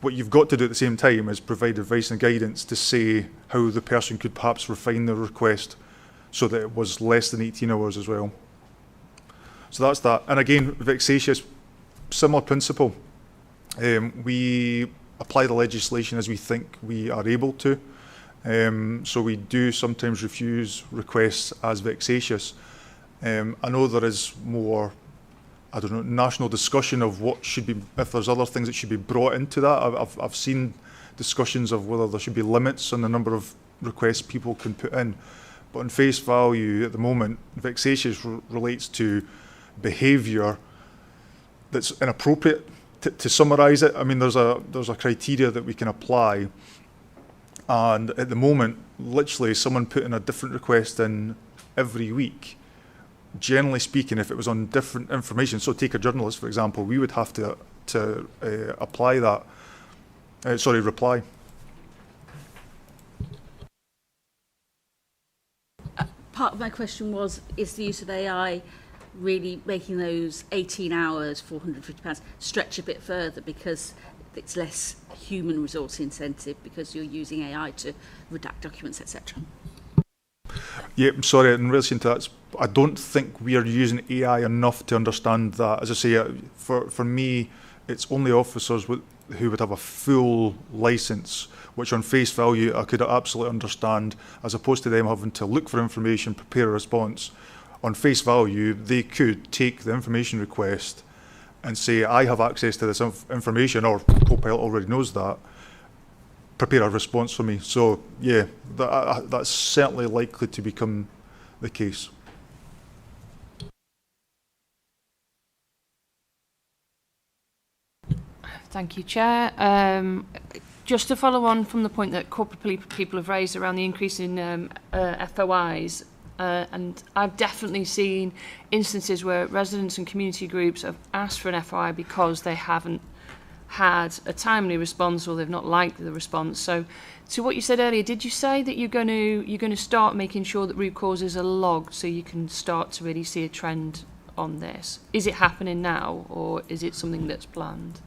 What you've got to do at the same time is provide advice and guidance to say how the person could perhaps refine their request so that it was less than 18 hours as well. So that's that. And again, vexatious, similar principle. We apply the legislation as we think we are able to. So we do sometimes refuse requests as vexatious. I know there is more, I don't know, national discussion of what should be, if there's other things that should be brought into that. I've seen discussions of whether there should be limits on the number of requests people can put in. But on face value, at the moment, vexatious relates to behaviour that's inappropriate. To summarise it, I mean, there's a criteria that we can apply, and at the moment, literally, someone putting a different request in every week. Generally speaking, if it was on different information, so take a journalist for example, we would have to apply that. Reply. Part of my question was, is the use of AI really making those 18 hours, £450 stretch a bit further because it's less human resource incentive because you're using AI to redact documents, etc.? Yeah, I'm sorry, in relation to that, I don't think we are using AI enough to understand that. As I say, for me, it's only officers who would have a full licence, which on face value I could absolutely understand, as opposed to them having to look for information, prepare a response. On face value, they could take the information request and say, I have access to this information, or Copilot already knows that, prepare a response for me. So, yeah, that's certainly likely to become the case. Thank you, Chair. Just to follow on from the point that corporate people have raised around the increase in FOIs, and I've definitely seen instances where residents and community groups have asked for an FOI because they haven't had a timely response or they've not liked the response. So to what you said earlier, did you say that you're going to start making sure that root causes are logged so you can start to really see a trend on this? Is it happening now, or is it something that's planned?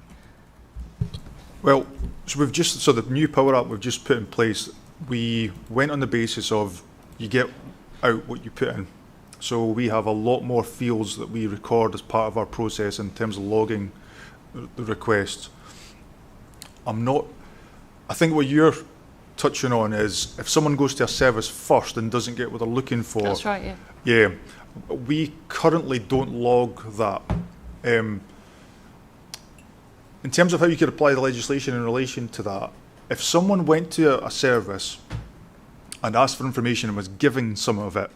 Well, so the new Power App we've just put in place, we went on the basis of you get out what you put in. So we have a lot more fields that we record as part of our process in terms of logging the requests. I think what you're touching on is if someone goes to a service first and doesn't get what they're looking for. That's right, yeah. Yeah, we currently don't log that. In terms of how you could apply the legislation in relation to that, if someone went to a service and asked for information and was giving some of it,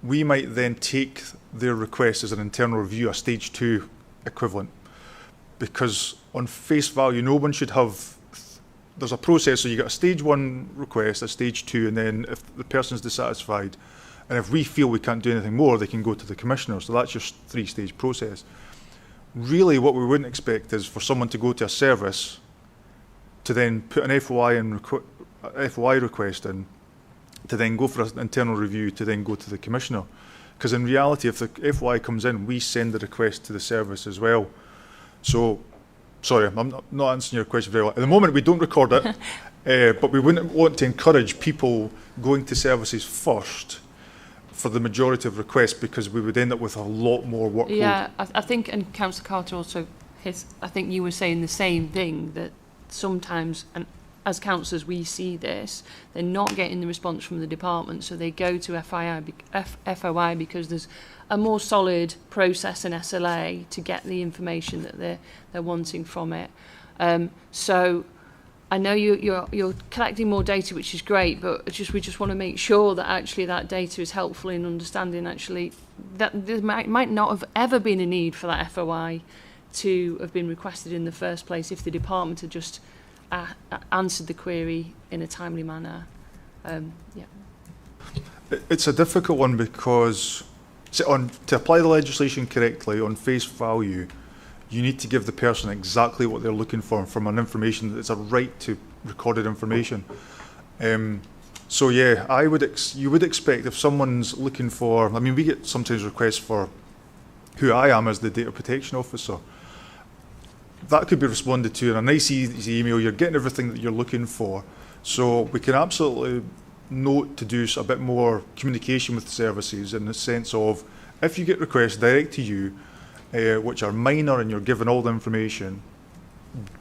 we might then take their request as an internal review, a stage 2 equivalent, because on face value, no one should have, there's a process, so you get a stage 1 request, a stage 2, and then if the person's dissatisfied, and if we feel we can't do anything more, they can go to the commissioner. So that's your 3-stage process. Really, what we wouldn't expect is for someone to go to a service to then put an FOI request in, to then go for an internal review, to then go to the commissioner. Because in reality, if the FOI comes in, we send the request to the service as well. So, sorry, I'm not answering your question very well. At the moment, we don't record it, but we wouldn't want to encourage people going to services first for the majority of requests, because we would end up with a lot more workload. Yeah, I think, and Councillor Carter also I think you were saying the same thing, that sometimes, and as councillors we see this, they're not getting the response from the department, so they go to FOI because there's a more solid process in SLA to get the information that they're wanting from it. So I know you're collecting more data, which is great, but we just want to make sure that actually that data is helpful in understanding actually that there might not have ever been a need for that FOI to have been requested in the first place if the department had just answered the query in a timely manner. Yeah. It's a difficult one because to apply the legislation correctly on face value, you need to give the person exactly what they're looking for from an information that's a right to recorded information. So yeah, you would expect if someone's looking for, I mean, we get sometimes requests for who I am as the data protection officer. That could be responded to in a nice easy email. You're getting everything that you're looking for. So we can absolutely note to do a bit more communication with services in the sense of, if you get requests direct to you, which are minor and you're given all the information,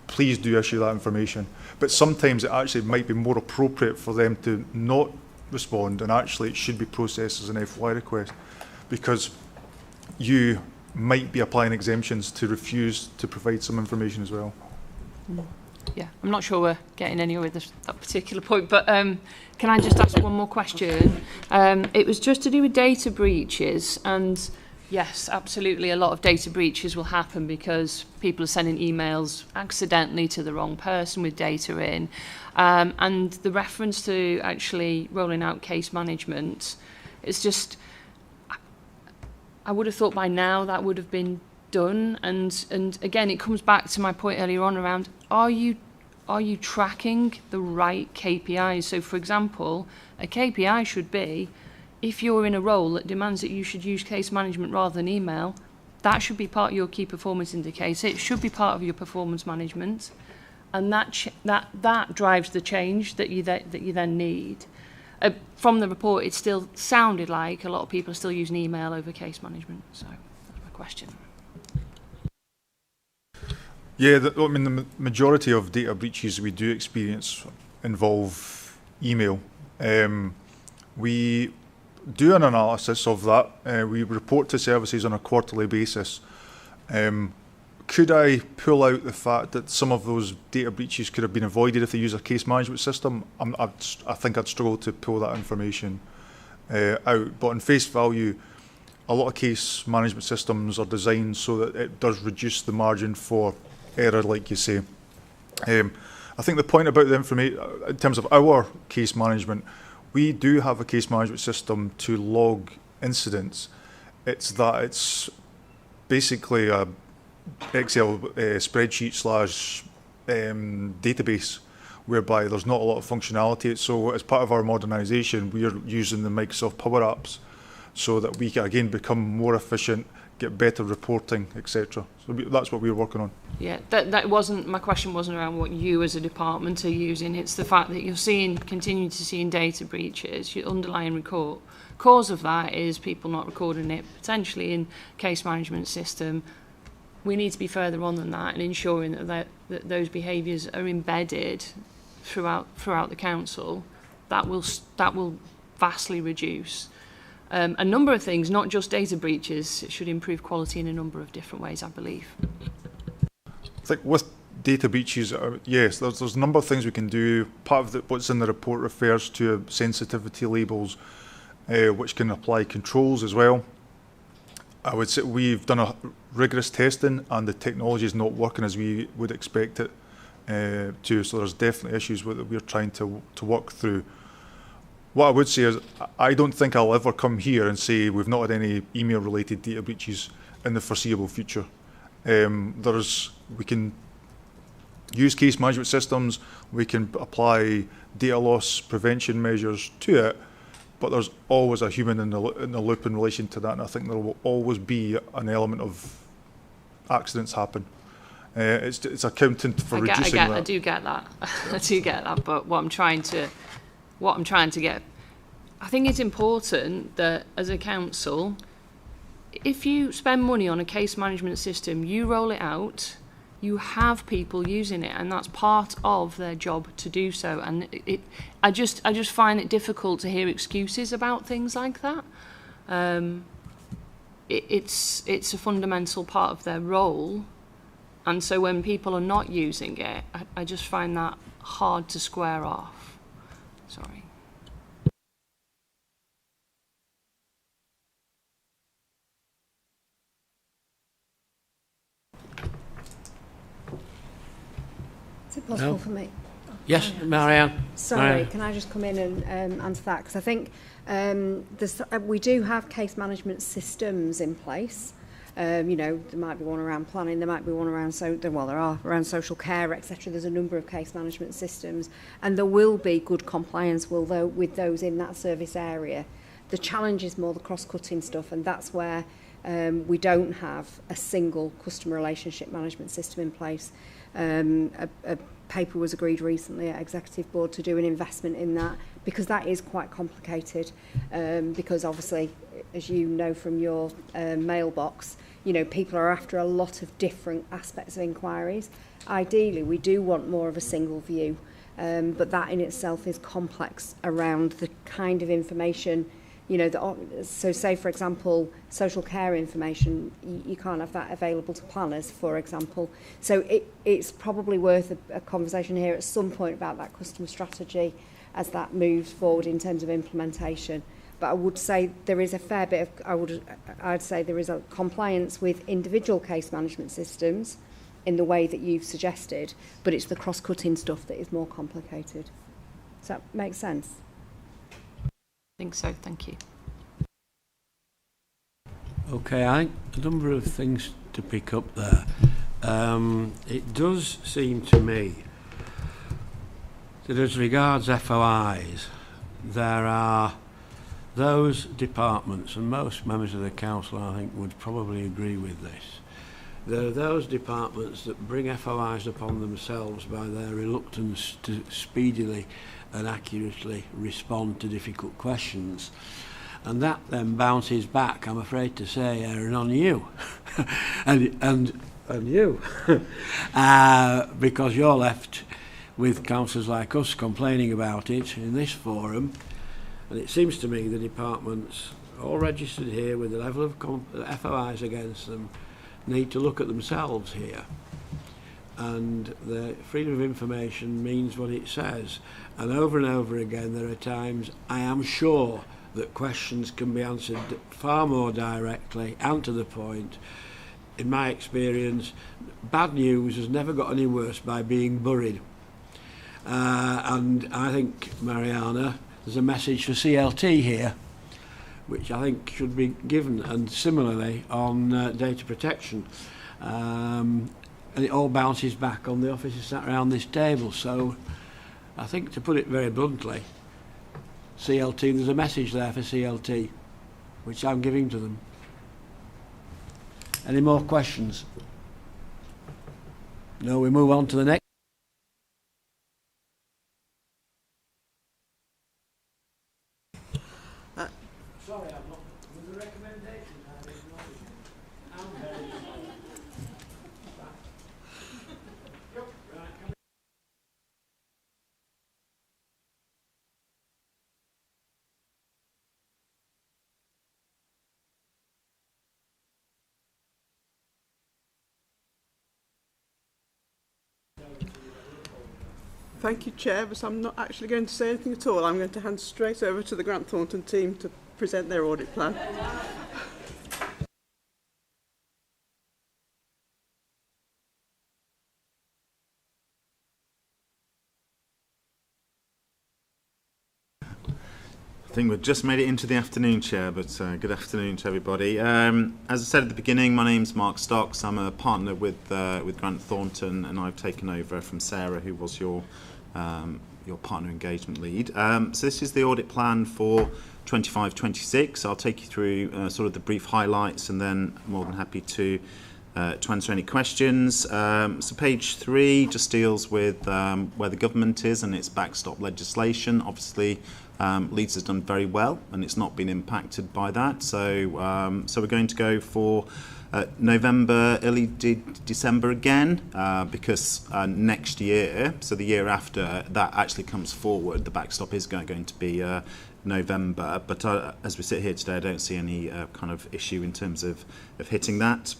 please do issue that information. But sometimes it actually might be more appropriate for them to not respond, and actually it should be processed as an FY request, because you might be applying exemptions to refuse to provide some information as well. Yeah, I'm not sure we're getting anywhere with that particular point, but can I just ask one more question? It was just to do with data breaches, and yes, absolutely, a lot of data breaches will happen because people are sending emails accidentally to the wrong person with data in. And the reference to actually rolling out case management, it's just, I would have thought by now that would have been done. And again, it comes back to my point earlier on around, are you tracking the right KPIs? So for example, a KPI should be, if you're in a role that demands that you should use case management rather than email, that should be part of your key performance indicator. It should be part of your performance management, and that drives the change that you then need. From the report, it still sounded like a lot of people are still using email over case management. So that's my question. Yeah, I mean, the majority of data breaches we do experience involve email. We do an analysis of that. We report to services on a quarterly basis. Could I pull out the fact that some of those data breaches could have been avoided if they use a case management system? I think I'd struggle to pull that information out. But on face value, a lot of case management systems are designed so that it does reduce the margin for error, like you say. I think the point about the information, in terms of our case management, we do have a case management system to log incidents. It's basically a Excel spreadsheet / database whereby there's not a lot of functionality. So as part of our modernisation, we are using the Microsoft Power Apps so that we can again become more efficient, get better reporting, etc. So that's what we're working on. Yeah, that wasn't, my question wasn't around what you as a department are using. It's the fact that you're continuing to see data breaches. Your underlying cause of that is people not recording it potentially in case management system. We need to be further on than that and ensuring that those behaviours are embedded throughout the council. That will vastly reduce a number of things, not just data breaches. It should improve quality in a number of different ways, I believe. I think with data breaches, yes, there's a number of things we can do. Part of what's in the report refers to sensitivity labels, which can apply controls as well. I would say we've done a rigorous testing and the technology is not working as we would expect it to, so there's definitely issues that we're trying to work through. What I would say is I don't think I'll ever come here and say we've not had any email related data breaches in the foreseeable future. We can use case management systems, we can apply data loss prevention measures to it, but there's always a human in the loop in relation to that, and I think there will always be an element of accidents happen. It's accounting for reducing that. I do get that. I do get that. But what I'm trying to get, I think it's important that as a council, if you spend money on a case management system, you roll it out, you have people using it, and that's part of their job to do so. And I just find it difficult to hear excuses about things like that. It's a fundamental part of their role, and so when people are not using it, I just find that hard to square off. Sorry. Is it possible for me? Yes, Marianne. Sorry, can I just come in and answer that? Because I think we do have case management systems in place. You know, there might be one around planning, there might be one around, there are around social care, etc. There's a number of case management systems, and there will be good compliance with those in that service area. The challenge is more the cross-cutting stuff, and that's where we don't have a single customer relationship management system in place. A paper was agreed recently at Executive Board to do an investment in that, because that is quite complicated, because obviously, as you know from your mailbox, you know, people are after a lot of different aspects of inquiries. Ideally, we do want more of a single view, but that in itself is complex around the kind of information, you know, so say, for example, social care information, you can't have that available to planners, for example. So it's probably worth a conversation here at some point about that customer strategy as that moves forward in terms of implementation. But I would say there is a fair bit of, I'd say there is a compliance with individual case management systems in the way that you've suggested, but it's the cross-cutting stuff that is more complicated. Does that make sense? I think so, thank you. Okay, I think a number of things to pick up there. It does seem to me that as regards FOIs, there are those departments, and most members of the council I think would probably agree with this, there are those departments that bring FOIs upon themselves by their reluctance to speedily and accurately respond to difficult questions, and that then bounces back, I'm afraid to say, Aaron, on you and you because you're left with councillors like us complaining about it in this forum. And it seems to me the departments all registered here with the level of FOIs against them need to look at themselves here. And the freedom of information means what it says. And over again, there are times, I am sure, that questions can be answered far more directly and to the point. In my experience, bad news has never got any worse by being buried. And I think, Mariana, there's a message for CLT here, which I think should be given, and similarly on data protection. And it all bounces back on the officers sat around this table. So I think, to put it very bluntly, CLT, there's a message there for CLT, which I'm giving to them. Any more questions? No, we move on to the next. Sorry, I'm not. With the recommendation, Thank you, Chair, but I'm not actually going to say anything at all. I'm going to hand straight over to the Grant Thornton team to present their audit plan. I think we've just made it into the afternoon, Chair, but good afternoon to everybody. As I said at the beginning, my name's Mark Stocks. I'm a partner with Grant Thornton, and I've taken over from Sarah, who was your partner engagement lead. So this is the audit plan for 25-26. I'll take you through sort of the brief highlights, and then I'm more than happy to answer any questions. So page 3 just deals with where the government is and its backstop legislation. Obviously, Leeds has done very well, and it's not been impacted by that. So, so we're going to go for November, early December again, because next year, so the year after, that actually comes forward. The backstop is going to be November, but as we sit here today, I don't see any kind of issue in terms of hitting that.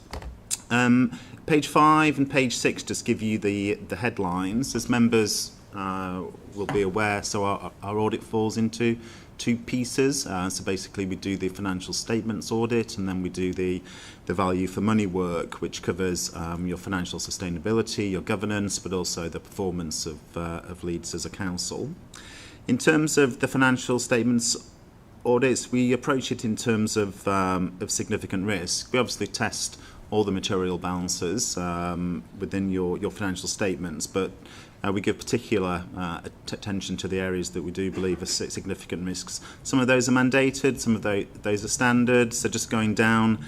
Page 5 and page 6 just give you the headlines. As members will be aware, so our audit falls into 2 pieces. So basically we do the financial statements audit, and then we do the value for money work, which covers your financial sustainability, your governance, but also the performance of Leeds as a council. In terms of the financial statements audits, we approach it in terms of significant risk. We obviously test all the material balances within your financial statements, but we give particular attention to the areas that we do believe are significant risks. Some of those are mandated, some of those are standard. So just going down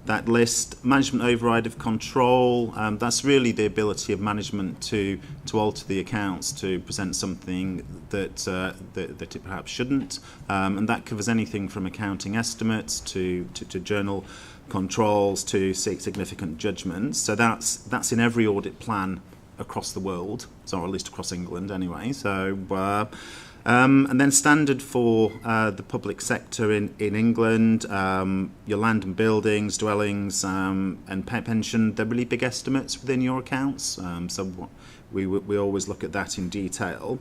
that list, management override of control, that's really the ability of management to alter the accounts to present something that it perhaps shouldn't, and that covers anything from accounting estimates to journal controls to significant judgments. So that's in every audit plan across the world, or at least across England anyway. So and then standard for the public sector in England, your land and buildings, dwellings, and pension, they're really big estimates within your accounts. So we always look at that in detail.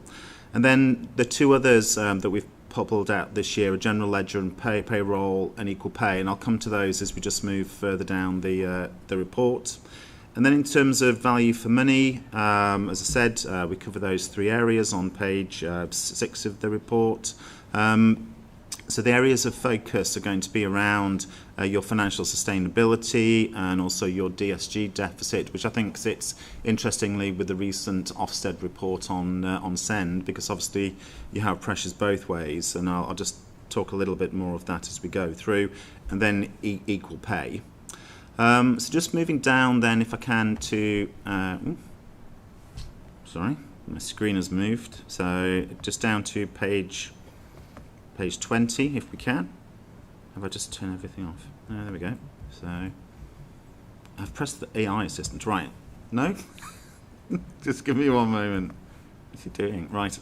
And then the two others that we've pulled out this year are general ledger and payroll and equal pay, and I'll come to those as we just move further down the report. And then in terms of value for money, as I said, we cover those three areas on page 6 of the report. So the areas of focus are going to be around your financial sustainability and also your DSG deficit, which I think sits interestingly with the recent Ofsted report on SEND, because obviously you have pressures both ways, and I'll just talk a little bit more of that as we go through. And then equal pay. So just moving down then, if I can, to sorry, my screen has moved. So just down to page 20, if we can. Have I just turned everything off? Oh, there we go. So I've pressed the AI assistant. Right. No? Just give me one moment. What's he doing? Right.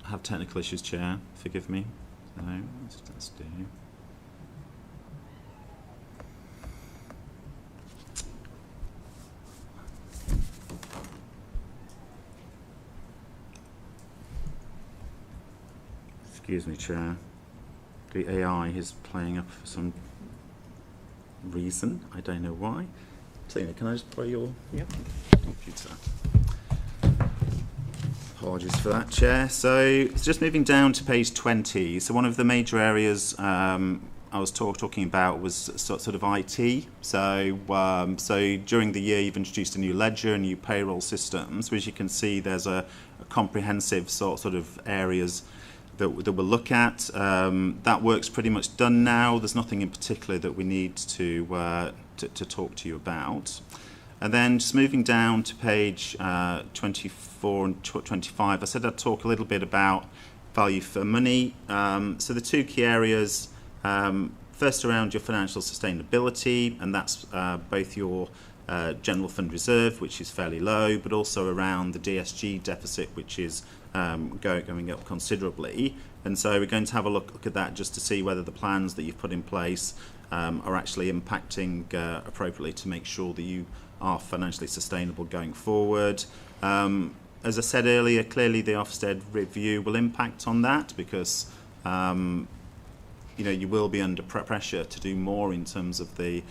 I have technical issues, Chair. Forgive me. So let's do. Excuse me, Chair. The AI is playing up for some reason. I don't know why. Tina, can I just borrow your computer? Apologies for that, Chair. So it's just moving down to page 20. So one of the major areas I was talking about was sort of IT. So during the year you've introduced a new ledger, new payroll systems. So as you can see, there's a comprehensive sort of areas that we'll look at. That work's pretty much done now. There's nothing in particular that we need to talk to you about. And then just moving down to page 24 and 25, I said I'd talk a little bit about value for money. So the two key areas, first around your financial sustainability, and that's both your general fund reserve, which is fairly low, but also around the DSG deficit, which is going up considerably. And so we're going to have a look at that just to see whether the plans that you've put in place are actually impacting appropriately to make sure that you are financially sustainable going forward. As I said earlier, clearly the Ofsted review will impact on that because you will be under pressure to do more in terms of the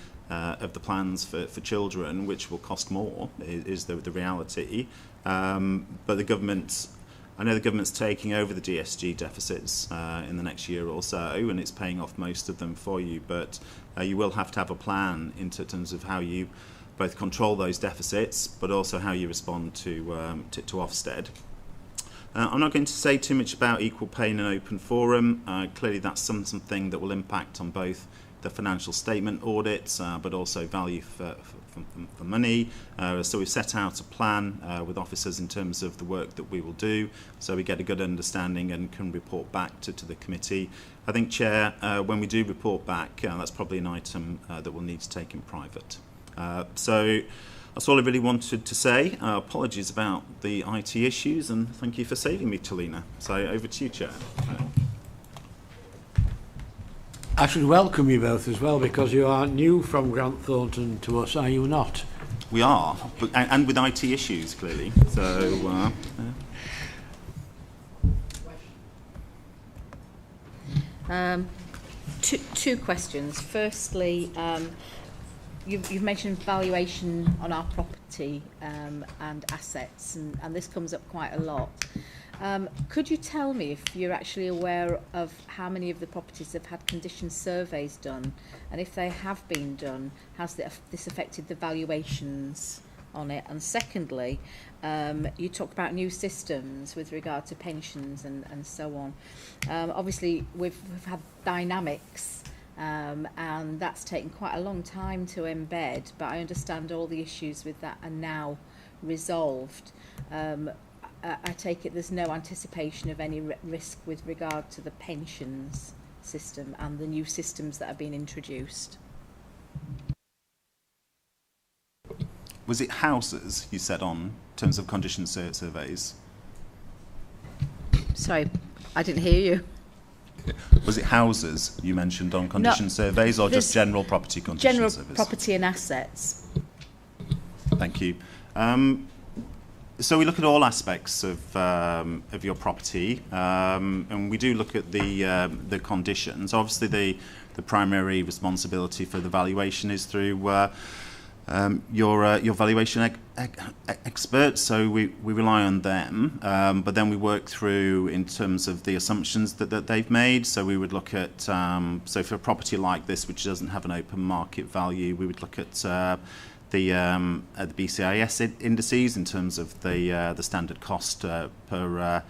plans for children, which will cost more, is the reality. But the government, I know the government's taking over the DSG deficits in the next year or so, and it's paying off most of them for you, but you will have to have a plan in terms of how you both control those deficits, but also how you respond to Ofsted. I'm not going to say too much about equal pay in an open forum. Clearly that's something that will impact on both the financial statement audits, but also value for money. So we've set out a plan with officers in terms of the work that we will do, so we get a good understanding and can report back to the committee. I think, Chair, when we do report back, that's probably an item that we'll need to take in private. So that's all I really wanted to say. Apologies about the IT issues, and thank you for saving me, Talina. So over to you, Chair. I should welcome you both as well, because you are new from Grant Thornton to us, are you not? We are, but, and with IT issues, clearly. So, two questions. Firstly, you've mentioned valuation on our property and assets, and this comes up quite a lot. Could you tell me if you're actually aware of how many of the properties have had condition surveys done, and if they have been done, has this affected the valuations on it? And secondly, you talked about new systems with regard to pensions and so on. Obviously, we've had dynamics, and that's taken quite a long time to embed, but I understand all the issues with that are now resolved. I take it there's no anticipation of any risk with regard to the pensions system and the new systems that are being introduced. Was it houses, you said, on in terms of condition surveys? Sorry, I didn't hear you. Was it houses you mentioned on condition surveys, or just general property condition surveys? General property and assets. Thank you. So we look at all aspects of your property, and we do look at the conditions. Obviously, the primary responsibility for the valuation is through your valuation experts. So we rely on them, but then we work through in terms of the assumptions that they've made. So we would look at so for a property like this, which doesn't have an open market value, we would look at the BCIS indices in terms of the standard cost per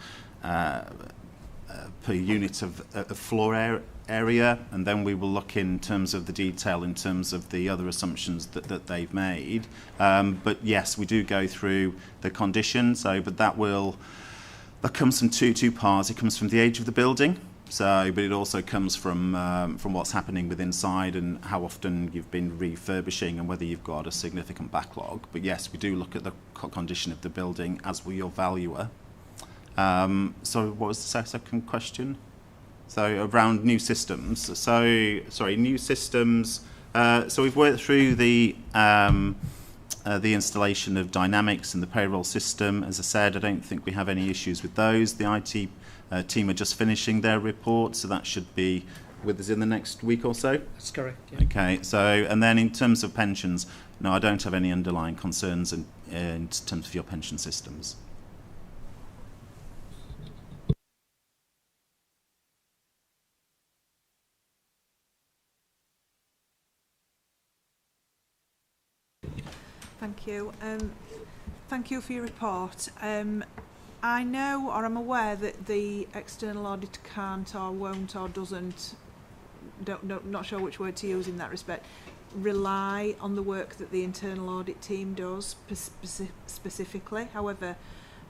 unit of floor area, and then we will look in terms of the detail in terms of the other assumptions that they've made. But yes, we do go through the condition. But that comes from two parts. It comes from the age of the building. But it also comes from what's happening with inside and how often you've been refurbishing and whether you've got a significant backlog. But yes, we do look at the condition of the building, as will your valuer. So what was the second question? So around new systems. New systems. So we've worked through the installation of Dynamics and the payroll system. As I said, I don't think we have any issues with those. The IT team are just finishing their report, so that should be with us in the next week or so. That's correct. Yeah. Okay. And then in terms of pensions, no, I don't have any underlying concerns in terms of your pension systems. Thank you. Thank you for your report. I know, or I'm aware, that the external audit can't or won't or doesn't, not sure which word to use in that respect, rely on the work that the internal audit team does specifically. However,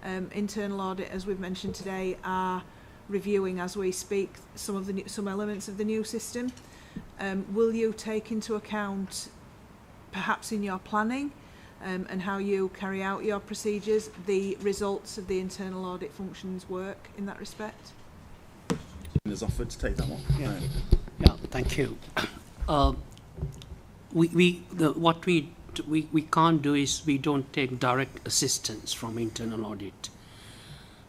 internal audit, as we've mentioned today, are reviewing as we speak some elements of the new system. Will you take into account, perhaps in your planning, and how you carry out your procedures, the results of the internal audit functions work in that respect? Has offered to take that one. Yeah, thank you. What we can't do is we don't take direct assistance from internal audit,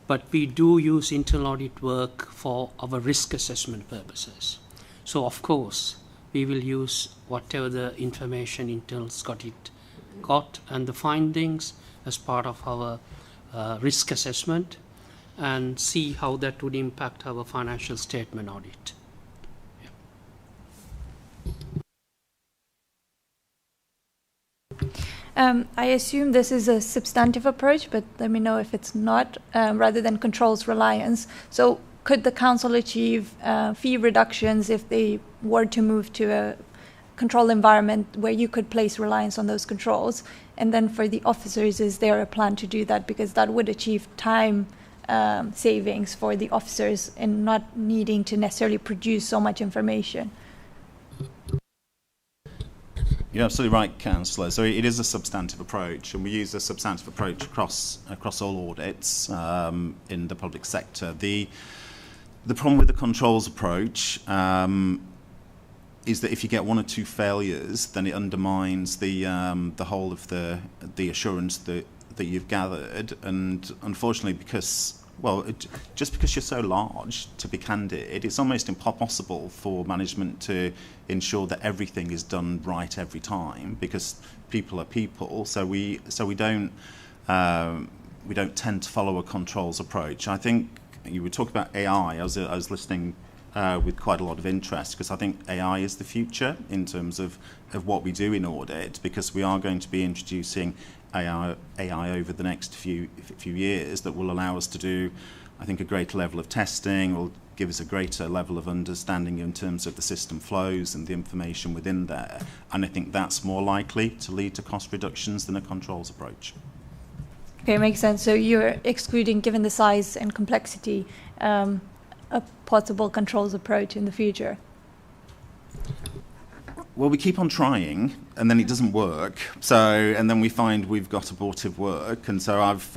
but we do use internal audit work for our risk assessment purposes. So of course we will use whatever the information internal's got and the findings as part of our risk assessment, and see how that would impact our financial statement audit. I assume this is a substantive approach, but let me know if it's not, rather than controls reliance. So could the council achieve fee reductions if they were to move to a control environment where you could place reliance on those controls? And then for the officers, is there a plan to do that? Because that would achieve time savings for the officers and not needing to necessarily produce so much information. You're absolutely right, Councillor. So it is a substantive approach, and we use a substantive approach across all audits in the public sector. The problem with the controls approach is that if you get one or two failures, then it undermines the whole of the assurance that you've gathered. And unfortunately, because just because you're so large, to be candid, it's almost impossible for management to ensure that everything is done right every time, because people are people. So we don't tend to follow a controls approach. I think you were talking about AI. I was listening with quite a lot of interest, because I think AI is the future in terms of what we do in audit, because we are going to be introducing AI over the next few years that will allow us to do, I think, a greater level of testing, will give us a greater level of understanding in terms of the system flows and the information within there. And I think that's more likely to lead to cost reductions than a controls approach. Okay, makes sense. So you're excluding, given the size and complexity, a possible controls approach in the future? Well, we keep on trying, and then it doesn't work. And then we find we've got abortive work. And so I've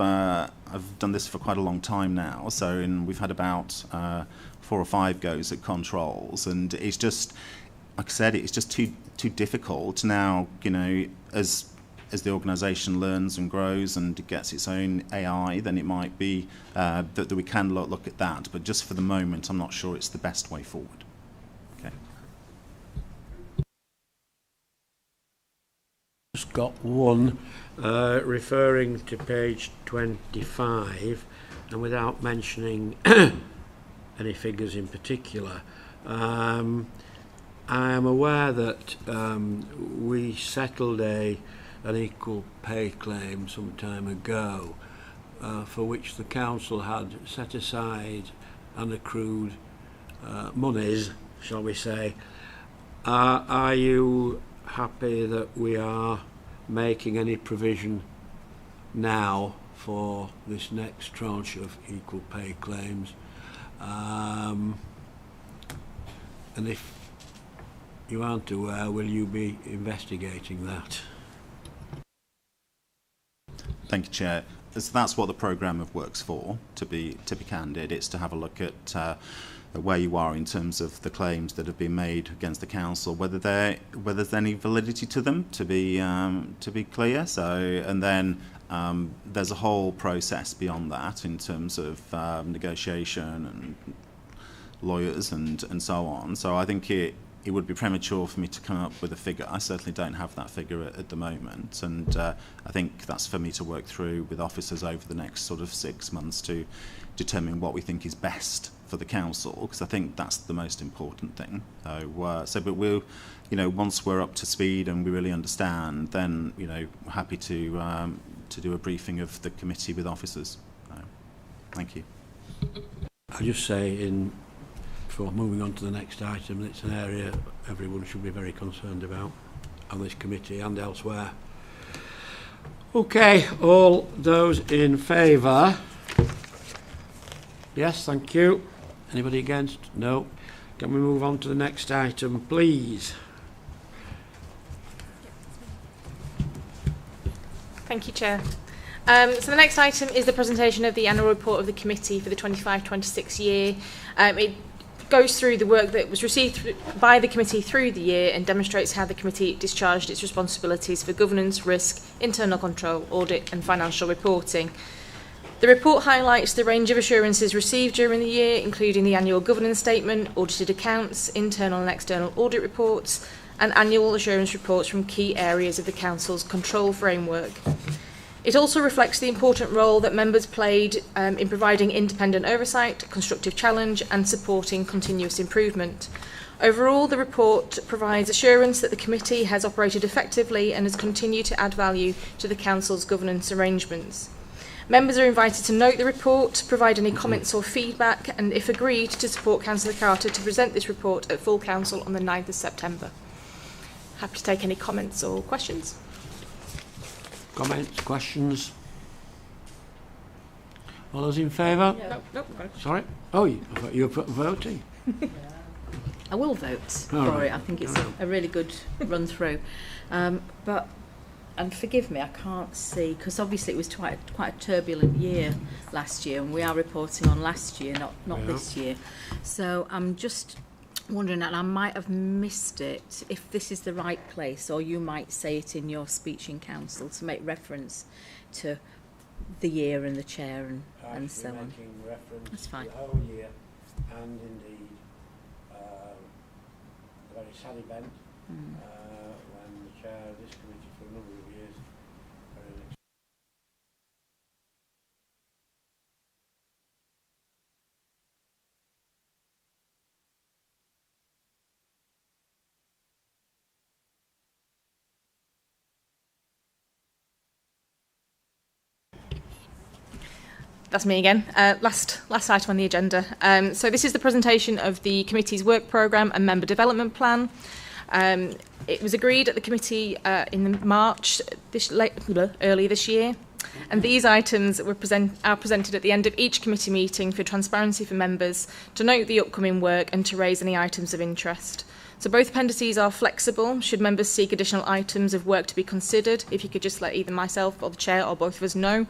done this for quite a long time now. And we've had about 4 or 5 goes at controls, and it's just, like I said, it's just too difficult now. As the organisation learns and grows and it gets its own AI, then it might be that we can look at that. But just for the moment, I'm not sure it's the best way forward. Okay. Just got one referring to page 25, and without mentioning any figures in particular, I am aware that we settled an equal pay claim some time ago, for which the council had set aside unaccrued monies, shall we say. Are you happy that we are making any provision now for this next tranche of equal pay claims? And if you aren't aware, will you be investigating that? Thank you, Chair. So that's what the programme of work's for, to be candid. It's to have a look at where you are in terms of the claims that have been made against the council, whether there's any validity to them, to be clear. So, and then there's a whole process beyond that in terms of negotiation and lawyers and so on. So I think it would be premature for me to come up with a figure. I certainly don't have that figure at the moment, and I think that's for me to work through with officers over the next sort of 6 months to determine what we think is best for the council, because I think that's the most important thing. But we'll, once we're up to speed and we really understand, then we're happy to do a briefing of the committee with officers. Thank you. I'll just say, before moving on to the next item, it's an area everyone should be very concerned about on this committee and elsewhere. Okay, all those in favour? Yes, thank you. Anybody against? No. Can we move on to the next item, please? Thank you, Chair. So the next item is the presentation of the annual report of the committee for the 25-26 year. It goes through the work that was received by the committee through the year and demonstrates how the committee discharged its responsibilities for governance, risk, internal control, audit and financial reporting. The report highlights the range of assurances received during the year, including the annual governance statement, audited accounts, internal and external audit reports, and annual assurance reports from key areas of the Council's control framework. It also reflects the important role that members played in providing independent oversight, constructive challenge, and supporting continuous improvement. Overall, the report provides assurance that the committee has operated effectively and has continued to add value to the Council's governance arrangements. Members are invited to note the report, provide any comments or feedback, and if agreed, to support Councillor Carter to present this report at full council on the 9th of September. Happy to take any comments or questions. Comments, questions? All those in favour? No. Sorry? Oh, I thought you were voting. I will vote All for right. it. I think it's a really good run through. And forgive me, I can't see, because obviously it was quite a turbulent year last year, and we are reporting on last year, not this year. So I'm just wondering, and I might have missed it, if this is the right place, or you might say it in your speech in council to make reference to the year and the chair. And and so on. making reference That's fine. to the whole year and indeed the very sad event when the chair of this committee for a number of years very That's me again. Last item on the agenda. So this is the presentation of the committee's work programme and member development plan. It was agreed at the committee in March early this year, and these items are presented at the end of each committee meeting for transparency for members, to note the upcoming work and to raise any items of interest. So both appendices are flexible should members seek additional items of work to be considered. If you could just let either myself or the chair or both of us know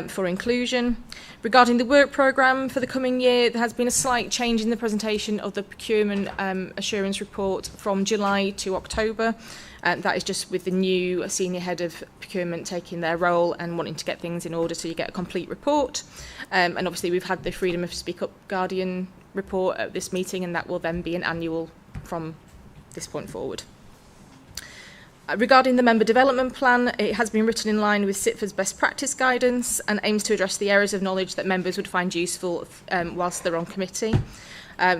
for inclusion. Regarding the work programme for the coming year, there has been a slight change in the presentation of the procurement assurance report from July to October. That is just with the new senior head of procurement taking their role and wanting to get things in order so you get a complete report. And obviously we've had the Freedom of Speak Up Guardian report at this meeting, and that will then be an annual from this point forward. Regarding the member development plan, it has been written in line with CITFA's best practice guidance and aims to address the areas of knowledge that members would find useful whilst they're on committee.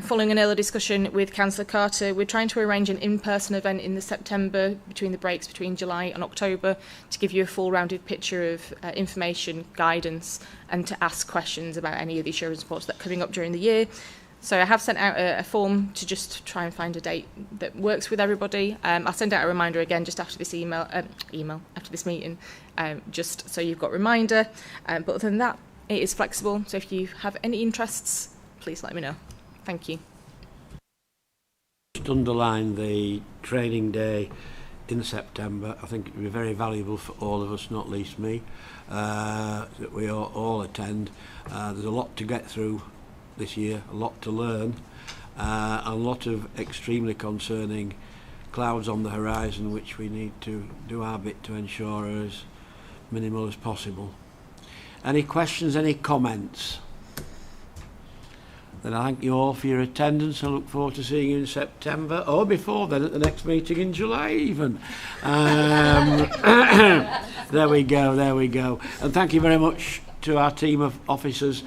Following an earlier discussion with Councillor Carter, we're trying to arrange an in-person event in the September between the breaks between July and October to give you a full rounded picture of information, guidance, and to ask questions about any of the assurance reports that are coming up during the year. So I have sent out a form to just try and find a date that works with everybody. I'll send out a reminder again just after this after this meeting, just so you've got a reminder. But other than that, it is flexible. So if you have any interests, please let me know. Thank you. Just underline the training day in September. I think it would be very valuable for all of us, not least me, that we all attend. There's a lot to get through this year, a lot to learn, and a lot of extremely concerning clouds on the horizon which we need to do our bit to ensure are as minimal as possible. Any questions, any comments? Then I thank you all for your attendance. I look forward to seeing you in September, or before then at the next meeting in July even. There we go. And thank you very much to our team of officers.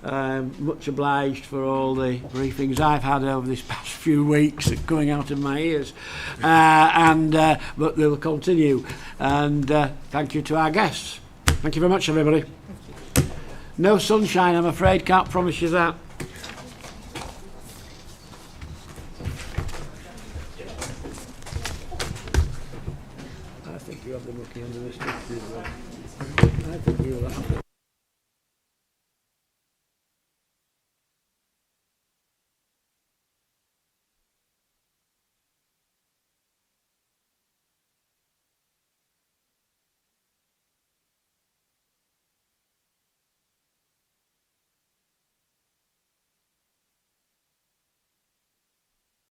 Much obliged for all the briefings I've had over this past few weeks coming out of my ears, but they'll continue. And thank you to our guests. Thank you very much, everybody. No sunshine, I'm afraid. Can't promise you that.